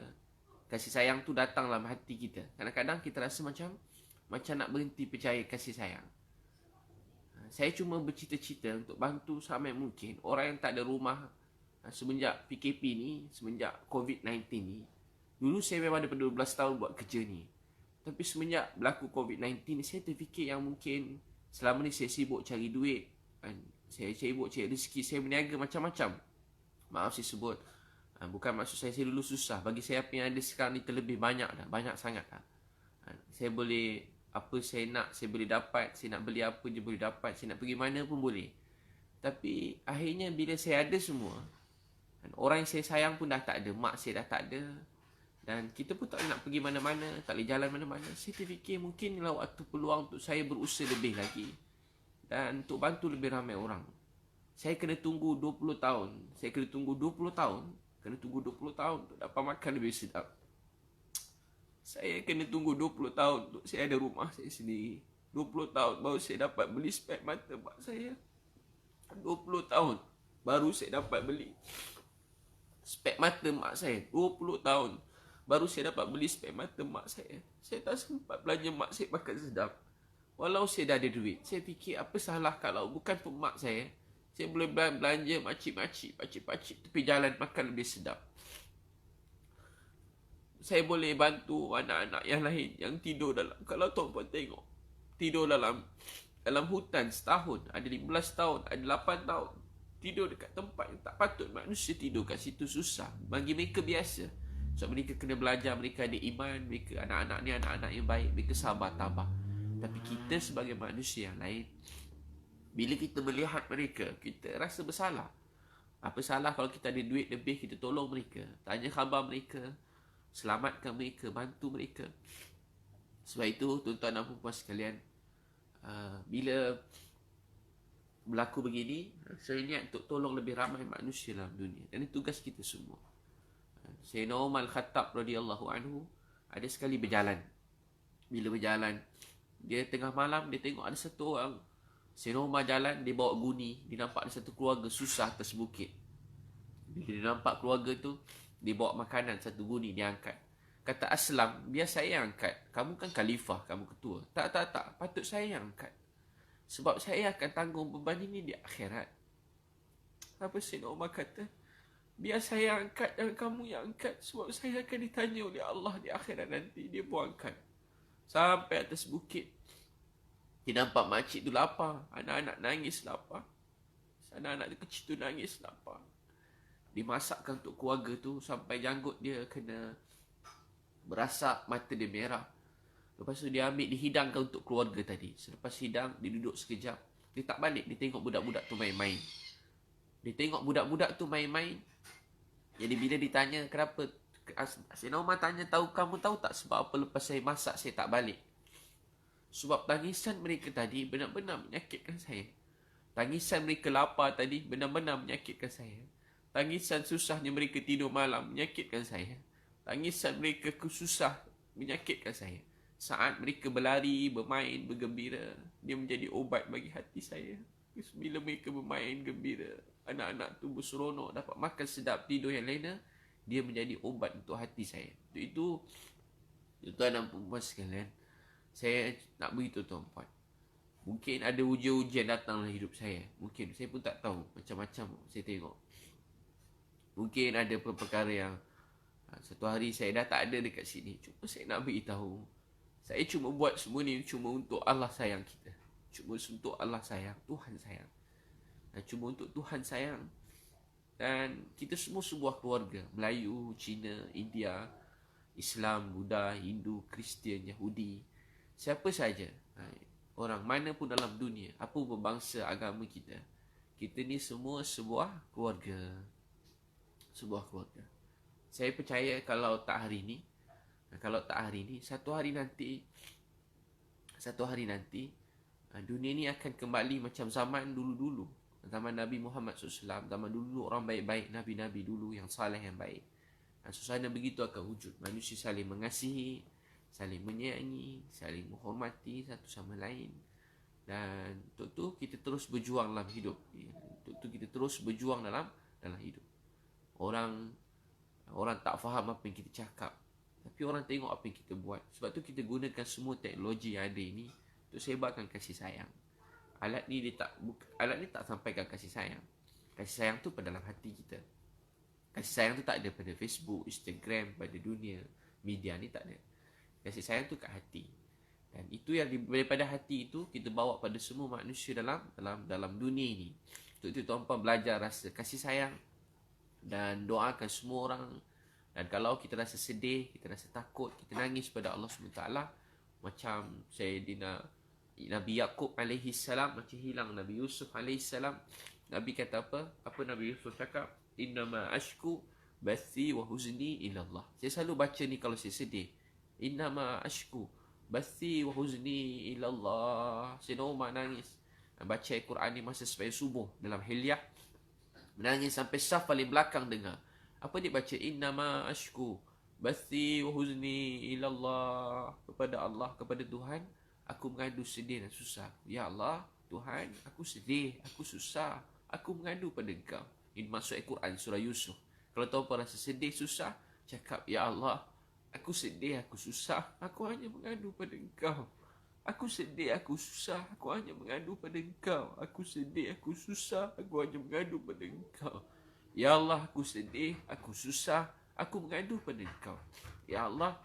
Kasih sayang tu datang dalam hati kita. Kadang-kadang kita rasa macam nak berhenti percaya kasih sayang. Saya cuma bercita-cita untuk bantu sampai mungkin orang yang tak ada rumah semenjak PKP ni, semenjak COVID-19 ni. Dulu saya memang daripada 12 tahun buat kerja ni. Tapi semenjak berlaku COVID-19 ni, saya terfikir yang mungkin selama ni saya sibuk cari duit. Saya sibuk cari rezeki, saya berniaga macam-macam. Maaf saya sebut, bukan maksud saya dulu susah. Bagi saya apa yang ada sekarang ni terlebih banyak dah. Banyak sangat dah. Saya boleh, apa saya nak, saya boleh dapat. Saya nak beli apa je boleh dapat. Saya nak pergi mana pun boleh. Tapi akhirnya bila saya ada semua, orang yang saya sayang pun dah tak ada. Mak saya dah tak ada. Dan kita pun tak boleh nak pergi mana-mana, tak boleh jalan mana-mana. Saya terfikir mungkin inilah waktu peluang untuk saya berusaha lebih lagi. Dan untuk bantu lebih ramai orang. Saya kena tunggu 20 tahun. Saya kena tunggu 20 tahun. Kena tunggu 20 tahun untuk dapat makan lebih sedap. Saya kena tunggu 20 tahun untuk saya ada rumah saya sendiri. 20 tahun baru saya dapat beli spek mata mak saya. 20 tahun baru saya dapat beli spek mata mak saya. 20 tahun baru saya dapat beli spek mata mak saya. Saya tak sempat belanja mak saya makan sedap. Walau saya dah ada duit. Saya fikir apa salah kalau bukan pun mak saya boleh belanja makcik-makcik, pakcik-pakcik tepi jalan makan lebih sedap. Saya boleh bantu anak-anak yang lain yang tidur dalam, kalau tuan-puan tengok, tidur dalam hutan setahun, ada 15 tahun, ada 8 tahun. Tidur dekat tempat yang tak patut manusia tidur kat situ susah. Bagi mereka biasa. Sebab mereka kena belajar, mereka ada iman, mereka anak-anak ni anak-anak yang baik, mereka sabar tabah. Tapi kita sebagai manusia yang lain, bila kita melihat mereka, kita rasa bersalah. Apa salah kalau kita ada duit lebih, kita tolong mereka, tanya khabar mereka, selamatkan mereka, bantu mereka. Sebab itu, tuan-tuan dan puan sekalian, bila berlaku begini, saya niat untuk tolong lebih ramai manusia dalam dunia. Dan ini tugas kita semua. Sayyidina Umar Al-Khattab radhiyallahu anhu ada sekali berjalan. Bila berjalan, dia tengah malam, dia tengok ada satu orang. Sayyidina Umar jalan, dia bawa guni. Dia nampak ada satu keluarga susah atas bukit. Bila dia nampak keluarga tu, dia bawa makanan, satu guni, dia angkat. Kata Aslam, biar saya yang angkat. Kamu kan khalifah, kamu ketua. Tak. Patut saya yang angkat. Sebab saya akan tanggung beban ini di akhirat. Apa Sayyidina Umar kata? Biar saya angkat dan kamu yang angkat. Sebab saya akan ditanya oleh Allah di akhirat nanti. Dia pun angkat. Sampai atas bukit. Dia nampak makcik tu lapar. Anak-anak nangis lapar. Anak-anak kecil tu nangis lapar. Dimasakkan untuk keluarga tu sampai janggut dia kena berasak, mata dia merah. Lepas tu dia ambil, dihidangkan untuk keluarga tadi. Selepas hidang, dia duduk sekejap. Dia tak balik, dia tengok budak-budak tu main-main. Dia tengok budak-budak tu main-main. Jadi bila ditanya kenapa, Sayyidina Umar tanya, kamu tahu tak sebab apa lepas saya masak saya tak balik? Sebab tangisan mereka tadi benar-benar menyakitkan saya. Tangisan mereka lapar tadi benar-benar menyakitkan saya. Tangisan susahnya mereka tidur malam menyakitkan saya. Tangisan mereka susah menyakitkan saya. Saat mereka berlari, bermain, bergembira, dia menjadi obat bagi hati saya. Bila mereka bermain gembira, anak-anak tu berseronok, dapat makan sedap, tidur yang lena, dia menjadi obat untuk hati saya. Untuk itu, tuan dan perempuan sekalian, saya nak beritahu tuan-puan, mungkin ada ujian-ujian datang dalam hidup saya. Mungkin saya pun tak tahu, macam-macam saya tengok. Mungkin ada perkara yang satu hari saya dah tak ada dekat sini. Cuma saya nak beritahu, saya cuma buat semua ni cuma untuk Allah sayang kita. Cuma untuk Allah sayang, Tuhan sayang. Dan cuma untuk Tuhan sayang. Dan kita semua sebuah keluarga. Melayu, Cina, India, Islam, Buddha, Hindu, Kristian, Yahudi. Siapa saja, orang mana pun dalam dunia, apa pun bangsa, agama kita. Kita ni semua sebuah keluarga. Sebuah keluarga. Saya percaya kalau tak hari ni, satu hari nanti, dunia ni akan kembali macam zaman dulu-dulu. Zaman Nabi Muhammad SAW. Zaman dulu orang baik-baik, Nabi-Nabi dulu yang saleh, yang baik. Dan suasana begitu akan wujud. Manusia saling mengasihi, saling menyayangi, saling menghormati satu sama lain. Dan untuk tu kita terus berjuang dalam hidup. Untuk tu kita terus berjuang dalam hidup. Orang tak faham apa yang kita cakap, tapi orang tengok apa yang kita buat. Sebab tu kita gunakan semua teknologi yang ada ini untuk sebarkan kasih sayang. Alat ni tak sampaikan kasih sayang. Kasih sayang tu pada dalam hati kita. Kasih sayang tu tak ada pada Facebook, Instagram, pada dunia media ni, tak ada. Kasih sayang tu kat hati. Dan itu yang daripada hati itu kita bawa pada semua manusia dalam dunia ini. Untuk itu tuan-tuan belajar rasa kasih sayang dan doakan semua orang. Dan kalau kita rasa sedih, kita rasa takut, kita nangis pada Allah SWT, macam Sayyidina Nabi Yaqub alaihi salam, macam hilang Nabi Yusuf alaihi salam. Nabi kata apa? Apa Nabi Yusuf cakap? Innama ashku bathi wa huzni ila Allah. Saya selalu baca ni kalau saya sedih. Innama ashku bathi wa huzni ila Allah. Sayyidina Umar nangis baca Al-Quran ni masa sampai subuh dalam hilyah. Menangis sampai saf paling belakang dengar. Apa dia baca? Innama ashku bathi wa huzni ila Allah. Kepada Allah, kepada Tuhan, aku mengadu sedih dan susah. Ya Allah, Tuhan, aku sedih, aku susah, aku mengadu pada Engkau. Ini masuk Al-Quran surah Yusuf. Kalau tuan rasa sedih, susah, cakap, Ya Allah, aku sedih, aku susah, aku hanya mengadu pada Engkau. Aku sedih, aku susah, aku hanya mengadu pada Engkau. Aku sedih, aku susah, aku hanya mengadu pada Engkau. Ya Allah, aku sedih, aku susah, aku mengadu pada Engkau. Ya Allah,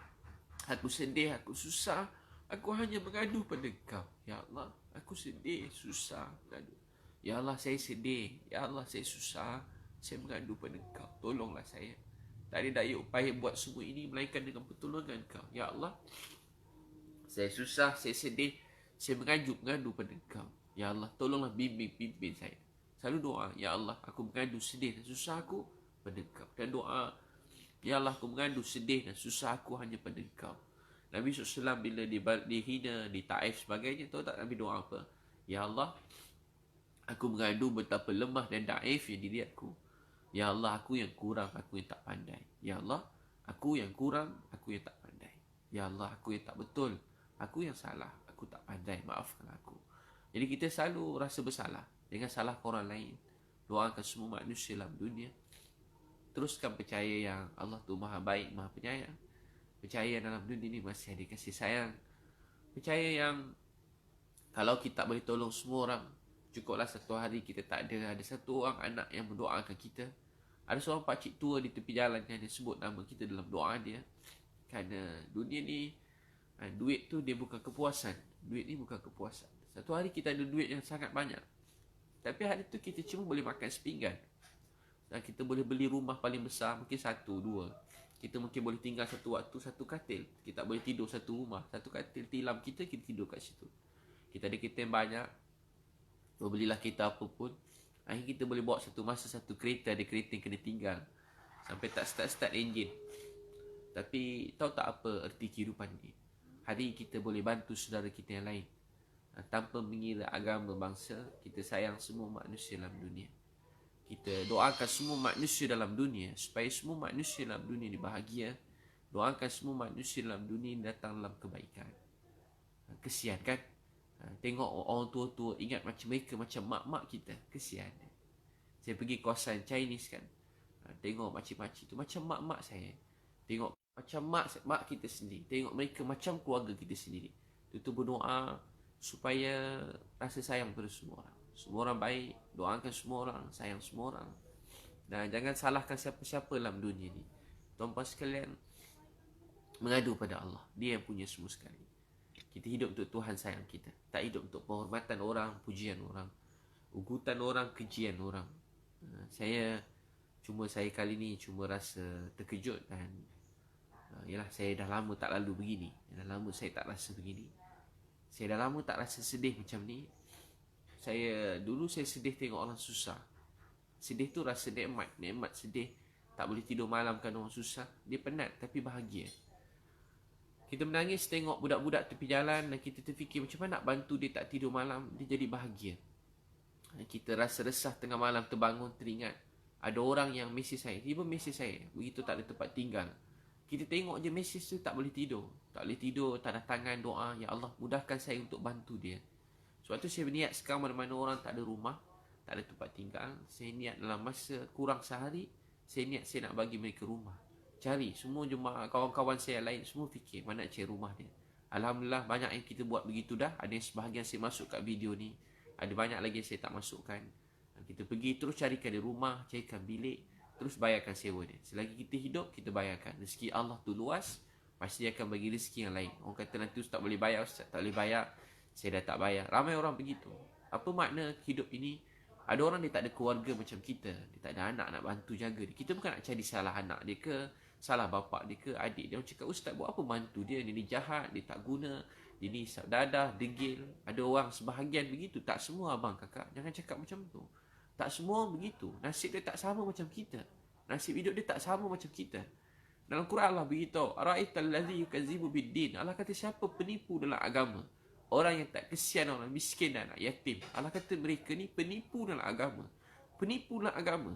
aku sedih, aku susah, aku hanya mengadu pada Engkau. Ya Allah, aku sedih, susah, mengadu. Ya Allah, saya sedih. Ya Allah, saya susah, saya mengadu pada Engkau. Tolonglah saya. Tak ada daya upaya buat semua ini melainkan dengan pertolongan Engkau. Ya Allah, saya susah, saya sedih, saya mengadu pada Engkau. Ya Allah, tolonglah pimpin saya. Selalu doa, Ya Allah, aku mengadu sedih dan susah aku pada Engkau. Dan doa, Ya Allah, aku mengadu sedih dan susah aku hanya pada Engkau. Nabi SAW bila dihina, di Taif sebagainya, tahu tak Nabi doa apa? Ya Allah, aku mengadu betapa lemah dan daif yang diri aku. Ya Allah, aku yang kurang, aku yang tak pandai. Ya Allah, aku yang kurang, aku yang tak pandai. Ya Allah, aku yang tak betul, aku yang salah, aku tak pandai, maafkan aku. Jadi kita selalu rasa bersalah dengan salah orang lain. Doakan semua manusia dalam dunia. Teruskan percaya yang Allah tu maha baik, maha penyayang. Percaya dalam dunia ni masih ada kasih sayang. Percaya yang Kalau kita boleh tolong semua orang, cukuplah satu hari kita tak ada satu orang anak yang mendoakan kita. Ada seorang pakcik tua di tepi jalan yang dia sebut nama kita dalam doa dia. Kerana dunia ni, duit tu dia bukan kepuasan. Duit ni bukan kepuasan. Satu hari kita ada duit yang sangat banyak, tapi hari tu kita cuma boleh makan sepinggan. Dan kita boleh beli rumah paling besar, mungkin satu, dua. Kita mungkin boleh tinggal satu waktu, satu katil. Kita boleh tidur satu rumah, satu katil tilam kita tidur kat situ. Kita ada kereta yang banyak, belilah kereta apa pun. Akhirnya kita boleh bawa satu masa satu kereta, ada kereta yang kena tinggal sampai tak start enjin. Tapi tahu tak apa erti kehidupan ni? Hari kita boleh bantu saudara kita yang lain, tanpa mengira agama, bangsa. Kita sayang semua manusia dalam dunia. Kita doakan semua manusia dalam dunia supaya semua manusia dalam dunia ni bahagia. Doakan semua manusia dalam dunia ni datang dalam kebaikan. Kesian kan? Tengok orang tua-tua ingat macam mereka macam mak-mak kita. Kesian. Saya pergi kawasan Chinese kan, tengok makcik-makcik tu macam mak-mak saya. Tengok macam mak kita sendiri. Tengok mereka macam keluarga kita sendiri. Itu berdoa supaya rasa sayang pada semua orang. Semua orang baik, doakan semua orang, sayang semua orang. Dan jangan salahkan siapa-siapa dalam dunia ni. Tuan-tuan sekalian, mengadu pada Allah. Dia yang punya semua sekali. Kita hidup untuk Tuhan sayang kita. Tak hidup untuk penghormatan orang, pujian orang, ugutan orang, kejian orang. Saya kali ni cuma rasa terkejut dan yalah, saya dah lama tak lalu begini. Dah lama saya tak rasa begini. Saya dah lama tak rasa sedih macam ni. Dulu saya sedih tengok orang susah. Sedih tu rasa nikmat sedih. Tak boleh tidur malam kan orang susah. Dia penat tapi bahagia. Kita menangis tengok budak-budak tepi jalan dan kita terfikir macam mana nak bantu dia tak tidur malam, dia jadi bahagia. Kita rasa resah tengah malam terbangun teringat ada orang yang mesej saya, tiba mesej saya, begitu tak ada tempat tinggal. Kita tengok je mesej tu tak boleh tidur. Tak boleh tidur, tanda tangan doa, ya Allah mudahkan saya untuk bantu dia. Sebab tu saya berniat sekarang mana-mana orang tak ada rumah, tak ada tempat tinggal, saya niat dalam masa kurang sehari, saya niat saya nak bagi mereka rumah. Cari semua jemaah, kawan-kawan saya lain semua fikir mana nak cari rumah dia. Alhamdulillah banyak yang kita buat begitu dah. Ada yang sebahagian saya masuk kat video ni, ada banyak lagi yang saya tak masukkan. Kita pergi terus carikan dia rumah, carikan bilik, terus bayarkan sewa dia. Selagi kita hidup, kita bayarkan. Rezeki Allah tu luas, pasti dia akan bagi rezeki yang lain. Orang kata nanti Ustaz boleh bayar, Ustaz tak boleh bayar, saya dah tak bayar. Ramai orang begitu. Apa makna hidup ini? Ada orang dia tak ada keluarga macam kita, dia tak ada anak nak bantu jaga dia. Kita bukan nak cari salah anak dia ke, salah bapak dia ke, adik dia. Orang cakap, Ustaz buat apa bantu dia? Dia ni jahat, dia tak guna, dia ni isap dadah, degil. Ada orang sebahagian begitu. Tak semua abang kakak, jangan cakap macam tu. Tak semua begitu. Nasib dia tak sama macam kita. Nasib hidup dia tak sama macam kita. Dalam Quran Allah beritahu, ara'aital ladzi yukazzibu biddin. Allah kata siapa penipu dalam agama? Orang yang tak kesian orang miskin dan anak yatim. Allah kata mereka ni penipu dalam agama. Penipu dalam agama.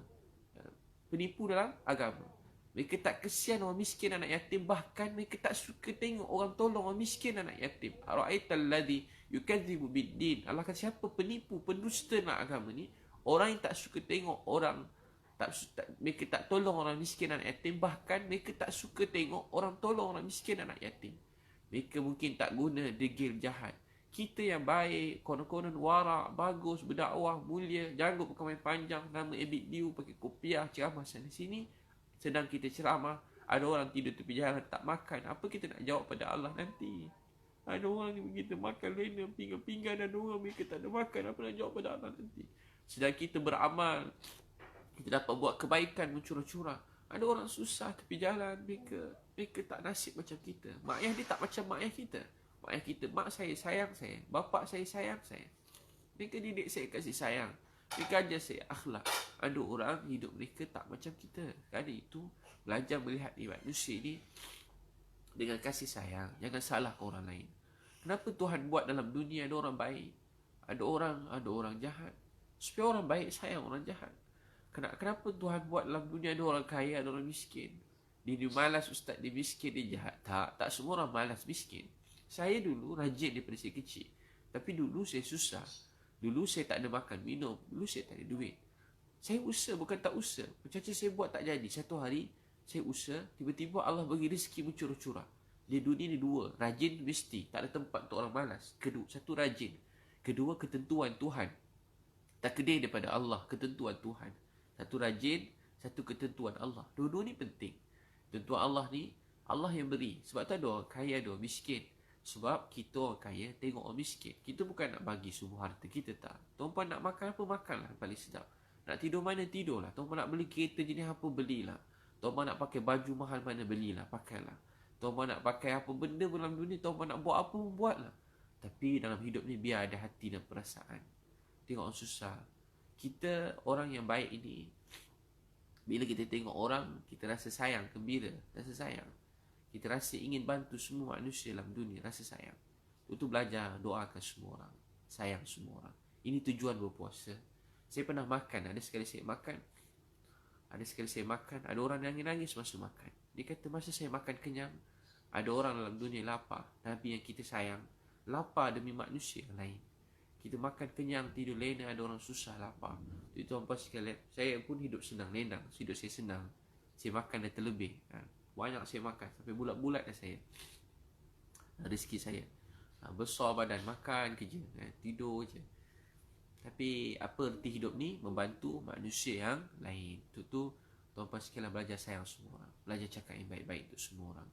Penipu dalam agama. Mereka tak kesian orang miskin dan anak yatim. Bahkan mereka tak suka tengok orang tolong orang miskin dan anak yatim. Ara'aital ladzi yukazzibu biddin. Allah kata siapa penipu, pendusta dalam agama ni? Orang yang tak suka tengok orang, mereka tak tolong orang miskin dan anak yatim. Bahkan mereka tak suka tengok orang tolong orang miskin dan anak yatim. Mereka mungkin tak guna, degil, jahat. Kita yang baik, konon-konon warak, bagus, berdakwah, mulia, janggut pakai main panjang, nama Ebit Liu, pakai kopiah, ceramah sana sini. Sedang kita ceramah, ada orang tidur tepi jalan tak makan. Apa kita nak jawab pada Allah nanti? Ada orang ni begitu makan lena, pinggan-pinggan, ada orang mereka tak ada makan. Apa nak jawab pada Allah nanti? Sedang kita beramal, kita dapat buat kebaikan mencurah-curah. Ada orang susah tepi jalan, mereka tak nasib macam kita. Mak ayah dia tak macam mak ayah kita. Mak ayah kita, mak saya sayang saya, bapak saya sayang saya. Mereka didik saya kasih sayang, mereka ajar saya akhlak. Ada orang hidup mereka tak macam kita. Kerana itu belajar melihat manusia ni dengan kasih sayang. Jangan salahkan orang lain. Kenapa Tuhan buat dalam dunia ada orang baik, ada orang jahat? Supaya orang baik sayang orang jahat. Kenapa Tuhan buat dalam dunia ada orang kaya, ada orang miskin? Dia malas ustaz, dia miskin, dia jahat. Tak semua orang malas miskin. Saya dulu rajin daripada saya kecil. Tapi dulu saya susah. Dulu saya tak ada makan, minum. Dulu saya tak ada duit. Saya usaha, bukan tak usaha. Macam-macam saya buat tak jadi. Satu hari, saya usaha, tiba-tiba Allah bagi rezeki mencurah-curah. Di dunia ni dua. Rajin mesti, tak ada tempat untuk orang malas. Kedua, satu rajin. Kedua, ketentuan Tuhan. Takdir daripada Allah, ketentuan Tuhan. Satu rajin, satu ketentuan Allah. Dua-dua ni penting. Ketentuan Allah ni, Allah yang beri. Sebab tu ada orang kaya, ada orang miskin. Sebab kita orang kaya tengok orang miskin. Kita bukan nak bagi semua harta kita, tak. Tuan-puan nak makan apa, makanlah paling sedap. Nak tidur mana, tidurlah. Tuan-puan nak beli kereta jenis apa, belilah. Tuan-puan nak pakai baju mahal mana, belilah, pakailah. Tuan-puan nak pakai apa benda dalam dunia, tuan-puan nak buat apa, buatlah. Tapi dalam hidup ni biar ada hati dan perasaan. Tengok orang susah. Kita orang yang baik ini, bila kita tengok orang, kita rasa sayang, gembira, rasa sayang. Kita rasa ingin bantu semua manusia dalam dunia, rasa sayang. Itu belajar doakan semua orang, sayang semua orang. Ini tujuan berpuasa. Saya pernah makan, ada sekali saya makan, ada orang nangis-nangis masa makan. Dia kata masa saya makan kenyang, ada orang dalam dunia lapar. Nabi yang kita sayang lapar demi manusia lain. Kita makan kenyang, tidur lena, ada orang susah, lapar. Itu tuan-puan sekalian, saya pun hidup senang, lenang. Hidup saya senang. Saya makan dah terlebih. Banyak saya makan, sampai bulat-bulat dah saya. Rezeki saya. Besar badan, makan kerja, tidur je. Tapi apa erti hidup ni? Membantu manusia yang lain. Itu tuan-puan sekalian belajar sayang semua orang. Belajar cakap yang baik-baik untuk semua orang.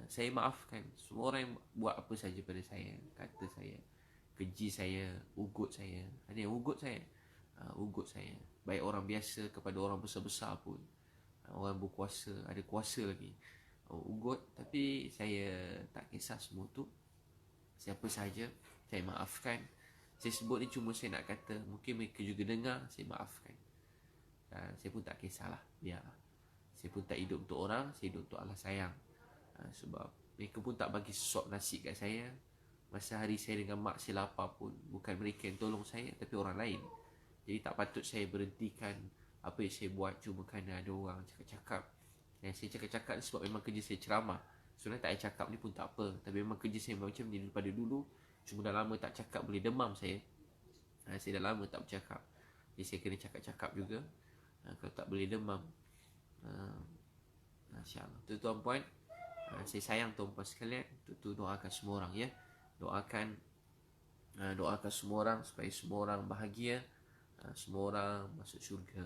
Saya maafkan semua orang yang buat apa saja pada saya. Kata saya, keji saya, ugut saya. Ada yang ugut saya. Ugut saya. Baik orang biasa kepada orang besar-besar pun. Orang berkuasa, ada kuasa lagi. Ugut. Tapi saya tak kisah semua tu. Siapa saja, saya maafkan. Saya sebut ni cuma saya nak kata, mungkin mereka juga dengar, saya maafkan. Dan saya pun tak kisahlah, biarlah. Saya pun tak hidup untuk orang, saya hidup untuk Allah sayang. Sebab mereka pun tak bagi sesuap nasi kat saya. Masa hari saya dengan mak saya lapar pun, bukan mereka yang tolong saya, tapi orang lain. Jadi tak patut saya berhentikan apa yang saya buat cuma kerana ada orang cakap-cakap. Dan saya cakap-cakap ni sebab memang kerja saya ceramah. Sebenarnya tak payah cakap ni pun tak apa. Tapi memang kerja saya macam ni daripada dulu. Cuma dah lama tak cakap, boleh demam saya. Saya dah lama tak bercakap. Jadi saya kena cakap-cakap juga. Kalau tak boleh demam. InsyaAllah. Tu tuan-puan, saya sayang tuan-puan sekalian. Tu doakan semua orang ya. Doakan semua orang supaya semua orang bahagia, semua orang masuk syurga,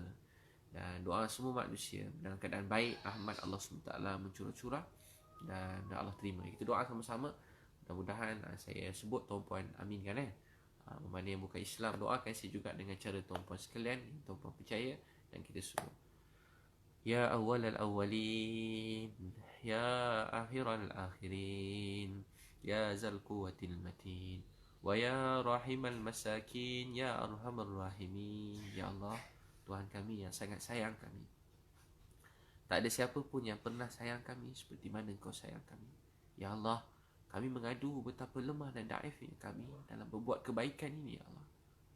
dan doa semua manusia dalam keadaan baik, rahmat Allah SWT mencurah-curah dan Allah terima. Kita doa sama-sama. Mudah-mudahan saya sebut tuan-puan aminkan mana yang bukan Islam, doakan saya juga dengan cara tuan-puan sekalian, tuan-puan percaya, dan kita semua. Ya awwalal awwalin, ya akhiral akhirin, ya zal quwwatil matin, wa ya rahimal masakin, ya arhamar rahimin. Ya Allah, Tuhan kami yang sangat sayang kami. Tak ada siapa pun yang pernah sayang kami seperti mana Engkau sayang kami. Ya Allah, kami mengadu betapa lemah dan daifnya kami dalam berbuat kebaikan ini, ya Allah.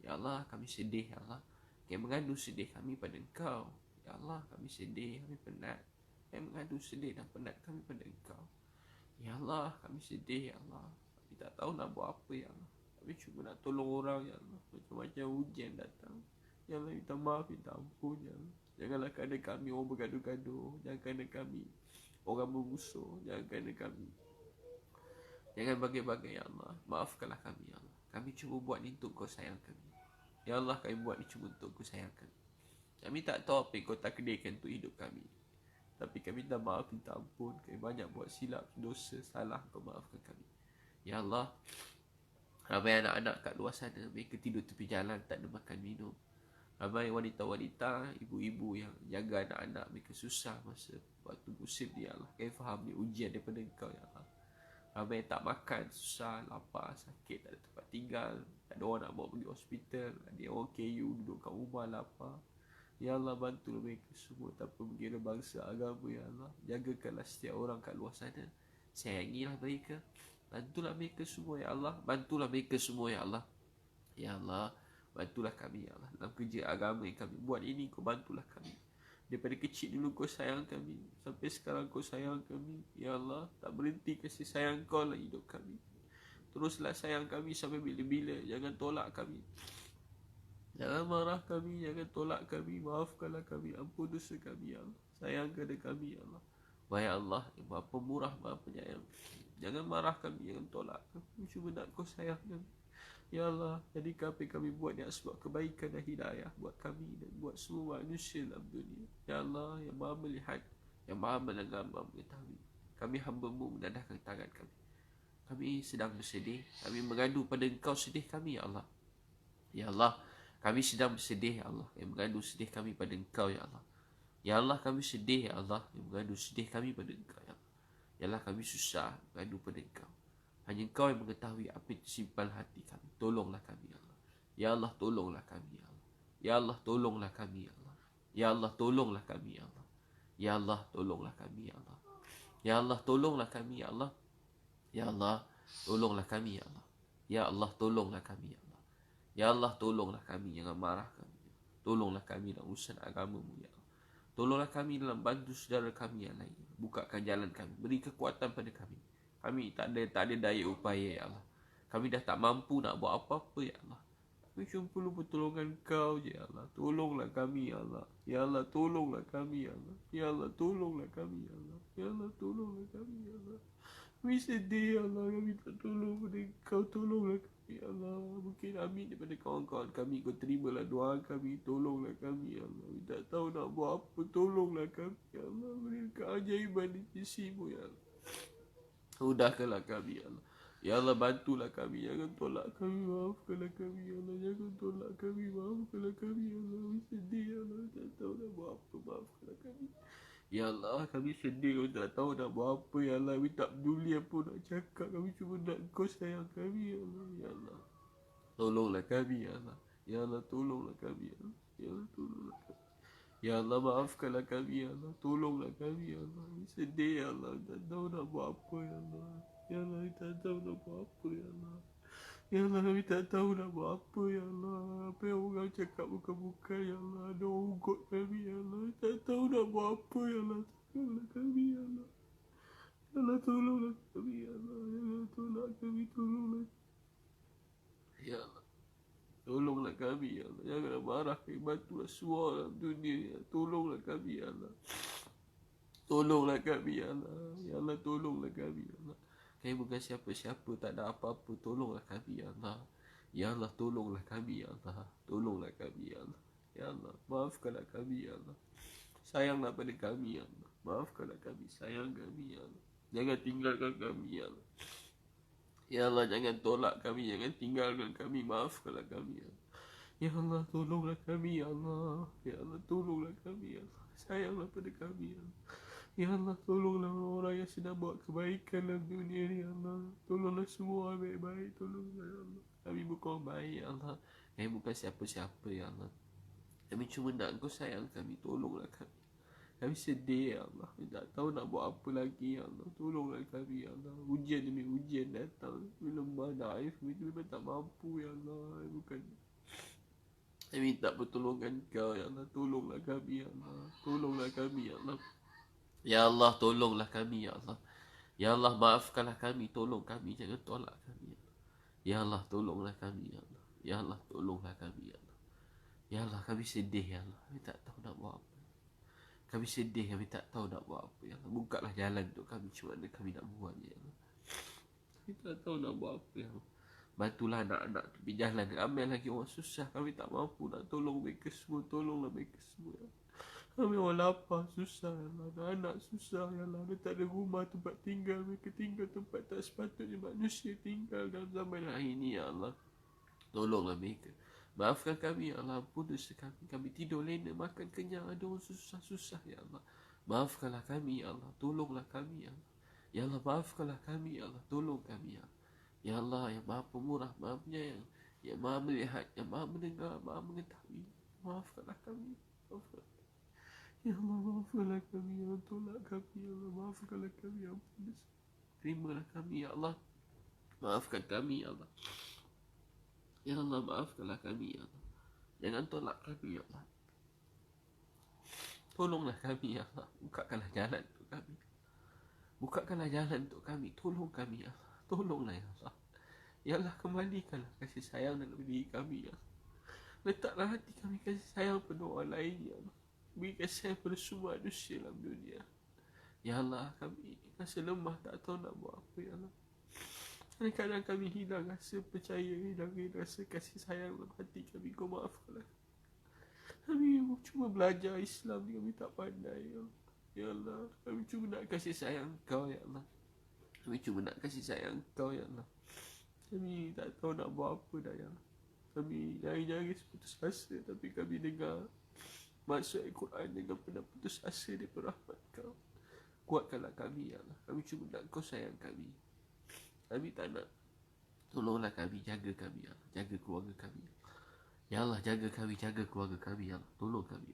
Ya Allah, kami sedih, ya Allah. Kami mengadu sedih kami pada Engkau. Ya Allah, kami sedih, kami penat. Kami mengadu sedih dan penat kami pada Engkau. Ya Allah, kami sedih, ya Allah. Kami tak tahu nak buat apa, ya Allah. Kami cuma nak tolong orang, ya Allah. Macam-macam ujian datang. Ya Allah, minta maaf, minta ampun, ya Allah. Janganlah kerana kami orang bergaduh-gaduh. Jangan kerana kami orang bermusuh. Jangan kerana kami jangan bagai-bagai, ya Allah. Maafkanlah kami, ya Allah. Kami cuma buat ni untuk Kau sayang kami. Ya Allah, kami buat ni cuma untuk Kau sayang kami. Kami tak tahu apa yang Kau takdirkan untuk hidup kami. Tapi kami minta maaf, minta ampun. Kami banyak buat silap, dosa, salah. Kau maafkan kami. Ya Allah, ramai anak-anak kat luar sana, mereka tidur tepi jalan, tak ada makan minum. Ramai wanita-wanita, ibu-ibu yang jaga anak-anak, mereka susah masa waktu musim ni, ya Allah. Kami faham ni ujian daripada Engkau, ya Allah. Ramai tak makan, susah, lapar, sakit, tak ada tempat tinggal. Tak ada orang nak bawa pergi hospital. Ada orang KU duduk kat rumah lapar. Ya Allah, bantulah mereka semua tanpa mengira bangsa, agama, ya Allah. Jagakanlah setiap orang kat luar sana. Sayangilah mereka. Bantulah mereka semua, ya Allah. Bantulah mereka semua, ya Allah. Ya Allah, bantulah kami, ya Allah. Dalam kerja agama yang kami buat ini, Kau bantulah kami. Daripada kecil dulu Kau sayang kami, sampai sekarang Kau sayang kami. Ya Allah, tak berhenti kasih sayang Kau lah hidup kami. Teruslah sayang kami sampai bila-bila. Jangan tolak kami. Jangan marah kami, jangan tolak kami. Maafkanlah kami, ampun dosa kami, ya Allah. Sayang kepada kami, ya Allah. Wahai Allah yang Maha Pemurah, Maha Penyayang, jangan marah kami, jangan tolak kami. Cuma nak Kau sayang kami. Ya Allah, jadikan apa yang kami buat ni sebab kebaikan dan hidayah buat kami dan buat semua manusia dalam dunia. Ya Allah, yang maha melihat, yang maha mendengar, maha mengetahui. Kami hamba-Mu menadahkan tangan kami. Kami sedang bersedih, kami mengadu pada Engkau sedih kami, ya Allah. Ya Allah, kami sedang bersedih, ya Allah, yang mengadu sedih kami pada Engkau, ya Allah. Ya Allah, kami sedih, ya Allah, yang mengadu sedih kami pada Engkau, ya Allah. Ya Allah, kami susah mengadu pada Engkau. Hanya Engkau yang mengetahui apa yang tersimpan hati kami. Tolonglah kami, ya Allah. Ya Allah, tolonglah kami, ya Allah. Ya Allah, tolonglah kami, ya Allah. Ya Allah, tolonglah kami, ya Allah. Ya Allah, tolonglah kami, ya Allah. Ya Allah, tolonglah kami, ya Allah. Ya Allah, tolonglah kami, ya Allah. Ya Allah, tolonglah kami, ya Allah. Ya Allah, tolonglah kami, jangan marah kami. Tolonglah kami dalam urusan agama-Mu, ya Allah. Tolonglah kami dalam bantu saudara kami yang lain. Bukakan jalan kami, beri kekuatan pada kami. Kami tak ada daya upaya, ya Allah. Kami dah tak mampu nak buat apa-apa, ya Allah. Kami cuma perlu pertolongan Kau je, ya Allah. Tolonglah kami, ya Allah. Ya Allah, tolonglah kami, ya Allah. Ya Allah, tolonglah kami, ya Allah. Ya Allah, tolonglah kami, ya Allah. Kami sedih, ya Allah. Kami tak tolong pada Kau. Tolonglah kami, ya Allah. Mungkin amin daripada kawan-kawan kami. Kau terimalah doa kami. Tolonglah kami, ya Allah. Kami tak tahu nak buat apa. Tolonglah kami, ya Allah. Beri keajaiban di sisi-Mu, ya Allah. Mudahkanlah kami, ya Allah. Ya Allah, bantulah kami. Jangan tolak kami. Maafkanlah kami, ya Allah. Jangan tolak kami. Maafkanlah kami, ya Allah. Kami sedih, ya Allah. Tak tahu nak buat apa. Maafkanlah kami. Ya Allah, kami sedih. Kami tak tahu nak buat apa, ya Allah. Kami tak peduli apa nak cakap. Kami cuma nak Kau sayang kami, ya Allah. Ya Allah, tolonglah kami, ya Allah. Ya Allah, tolonglah kami, ya Allah. Ya Allah, tolonglah kami. Ya Allah, maafkanlah kami, ya Allah. Tolonglah kami, ya Allah. Kami sedih, ya Allah. Tak tahu nak buat apa, ya Allah. Ya Allah, kami tak tahu nak buat apa, ya Allah. Ya Allah, kami tak tahu nak buat apa, ya Allah. Apa yang orang cakap bukan-bukan, ya Allah. Ada orang ugut kami, ya Allah. Kami tak tahu nak buat apa, ya Allah. Tolonglah kami, ya Allah. Ya Allah, tolonglah kami, ya Allah. Ya Allah, tolonglah kami, tolonglah. Ya Allah, tolonglah kami, ya Allah. Janganlah marah kami. Bantulah semua dalam dunia, ya. Tolonglah kami, ya Allah. Tolonglah kami, ya Allah. Ya Allah, tolonglah kami, ya Allah. Kami bukan siapa-siapa, tak ada apa-apa. Tolonglah kami, ya Allah. Ya Allah, tolonglah kami, ya Allah. Tolonglah kami, ya Allah. Ya Allah, maafkanlah kami, ya Allah. Sayanglah pada kami, ya Allah. Maafkanlah kami, sayang kami, ya Allah. Jangan tinggalkan kami, ya Allah. Ya Allah, jangan tolak kami, jangan tinggalkan kami. Maafkanlah kami, ya Allah. Ya Allah, tolonglah kami, ya Allah. Ya Allah, tolonglah kami, ya Allah. Sayanglah pada kami, ya Allah. Ya Allah, tolonglah orang-orang yang sedang buat kebaikan dalam dunia ni, ya Allah. Tolonglah semua orang baik-baik. Tolonglah, ya Allah. Kami bukan orang baik, ya Allah. Kami bukan siapa-siapa, ya Allah. Kami cuma nak Kau sayang kami. Tolonglah kami. Kami sedih, ya Allah. Kami tak tahu nak buat apa lagi, ya Allah. Tolonglah kami, ya Allah. Ujian demi ujian datang. Kami lemah, naif. Kami memang tak mampu, ya Allah. Bukan. Kami minta pertolongan Kau, ya Allah. Tolonglah kami, ya Allah. Tolonglah kami, ya Allah. Ya Allah, tolonglah kami, ya Allah. Ya Allah, maafkanlah kami. Tolong kami. Jangan tolak kami, ya Allah. Ya Allah, tolonglah kami, ya Allah. Ya Allah, tolonglah kami, ya Allah. Ya Allah, kami sedih, ya Allah. Kami tak tahu nak buat apa. Kami sedih, kami tak tahu nak buat apa, ya Allah. Bukalah jalan untuk kami. Cuma mana kami nak buat, ya Allah. Kami tak tahu nak buat apa, ya Allah. Bantulah anak-anak tepi jalan. Ramai lagi orang susah. Kami tak mampu nak tolong mereka semua. Tolonglah mereka semua, ya Allah. Kami orang lapar, susah, ya Allah. Anak-anak susah, ya Allah. Mereka tak ada rumah, tempat tinggal. Mereka tinggal tempat tak sepatutnya manusia tinggal dalam zaman hari ini, ya Allah. Tolonglah mereka. Maafkan kami, ya Allah. Ampun dosa kami. Kami tidur lena, makan kenyang. Ada orang susah-susah, ya Allah. Maafkanlah kami, ya Allah. Tolonglah kami, ya Allah. Ya Allah, maafkanlah kami, ya Allah. Tolong kami, ya Allah. Ya Allah, yang maha pemurah, maha penyayang, yang maha melihat, yang maha mendengar, maha mengetahui. Maafkanlah kami. Maafkanlah. Ya Allah, maafkanlah kami, ya Allah. Tolak kami, ya Allah. Maafkanlah kami, ya Allah. Terimalah kami, ya Allah. Maafkan kami, ya Allah. Ya Allah, maafkanlah kami, ya Allah. Jangan tolak kami, ya Allah. Tolonglah kami, ya Allah. Bukakanlah jalan untuk kami. Bukakanlah jalan untuk kami. Tolong kami, ya Allah. Tolonglah, ya Allah. Ya Allah, kembalikanlah kasih sayang dalam diri kami, ya Allah. Letaklah hati kami kasih sayang pada orang lain, ya Allah. Beri kasih sayang pada semua manusia dalam dunia. Ya Allah, kami rasa lemah, tak tahu nak buat apa, ya Allah. Kadang-kadang kami hilang rasa percaya, hilang rasa kasih sayang dalam hati kami. Kau maafkanlah. Kami cuma belajar Islam ni, kami tak pandai, ya Allah. Ya Allah, kami cuma nak kasih sayang Kau, ya Allah. Kami cuma nak kasih sayang Kau, ya Allah. Kami tak tahu nak buat apa dah, ya Allah. Kami nyaris putus asa, tapi kami dengar maksud Al-Quran dengan pernah putus asa daripada rahmat Kau. Kuatkanlah kami, ya Allah. Kami cuma nak Kau sayang kami. Kami tak nak. Tolonglah kami, jaga kami, ya Allah. Jaga keluarga kami. Ya Allah, jaga kami, jaga keluarga kami, ya Allah. Tolong kami.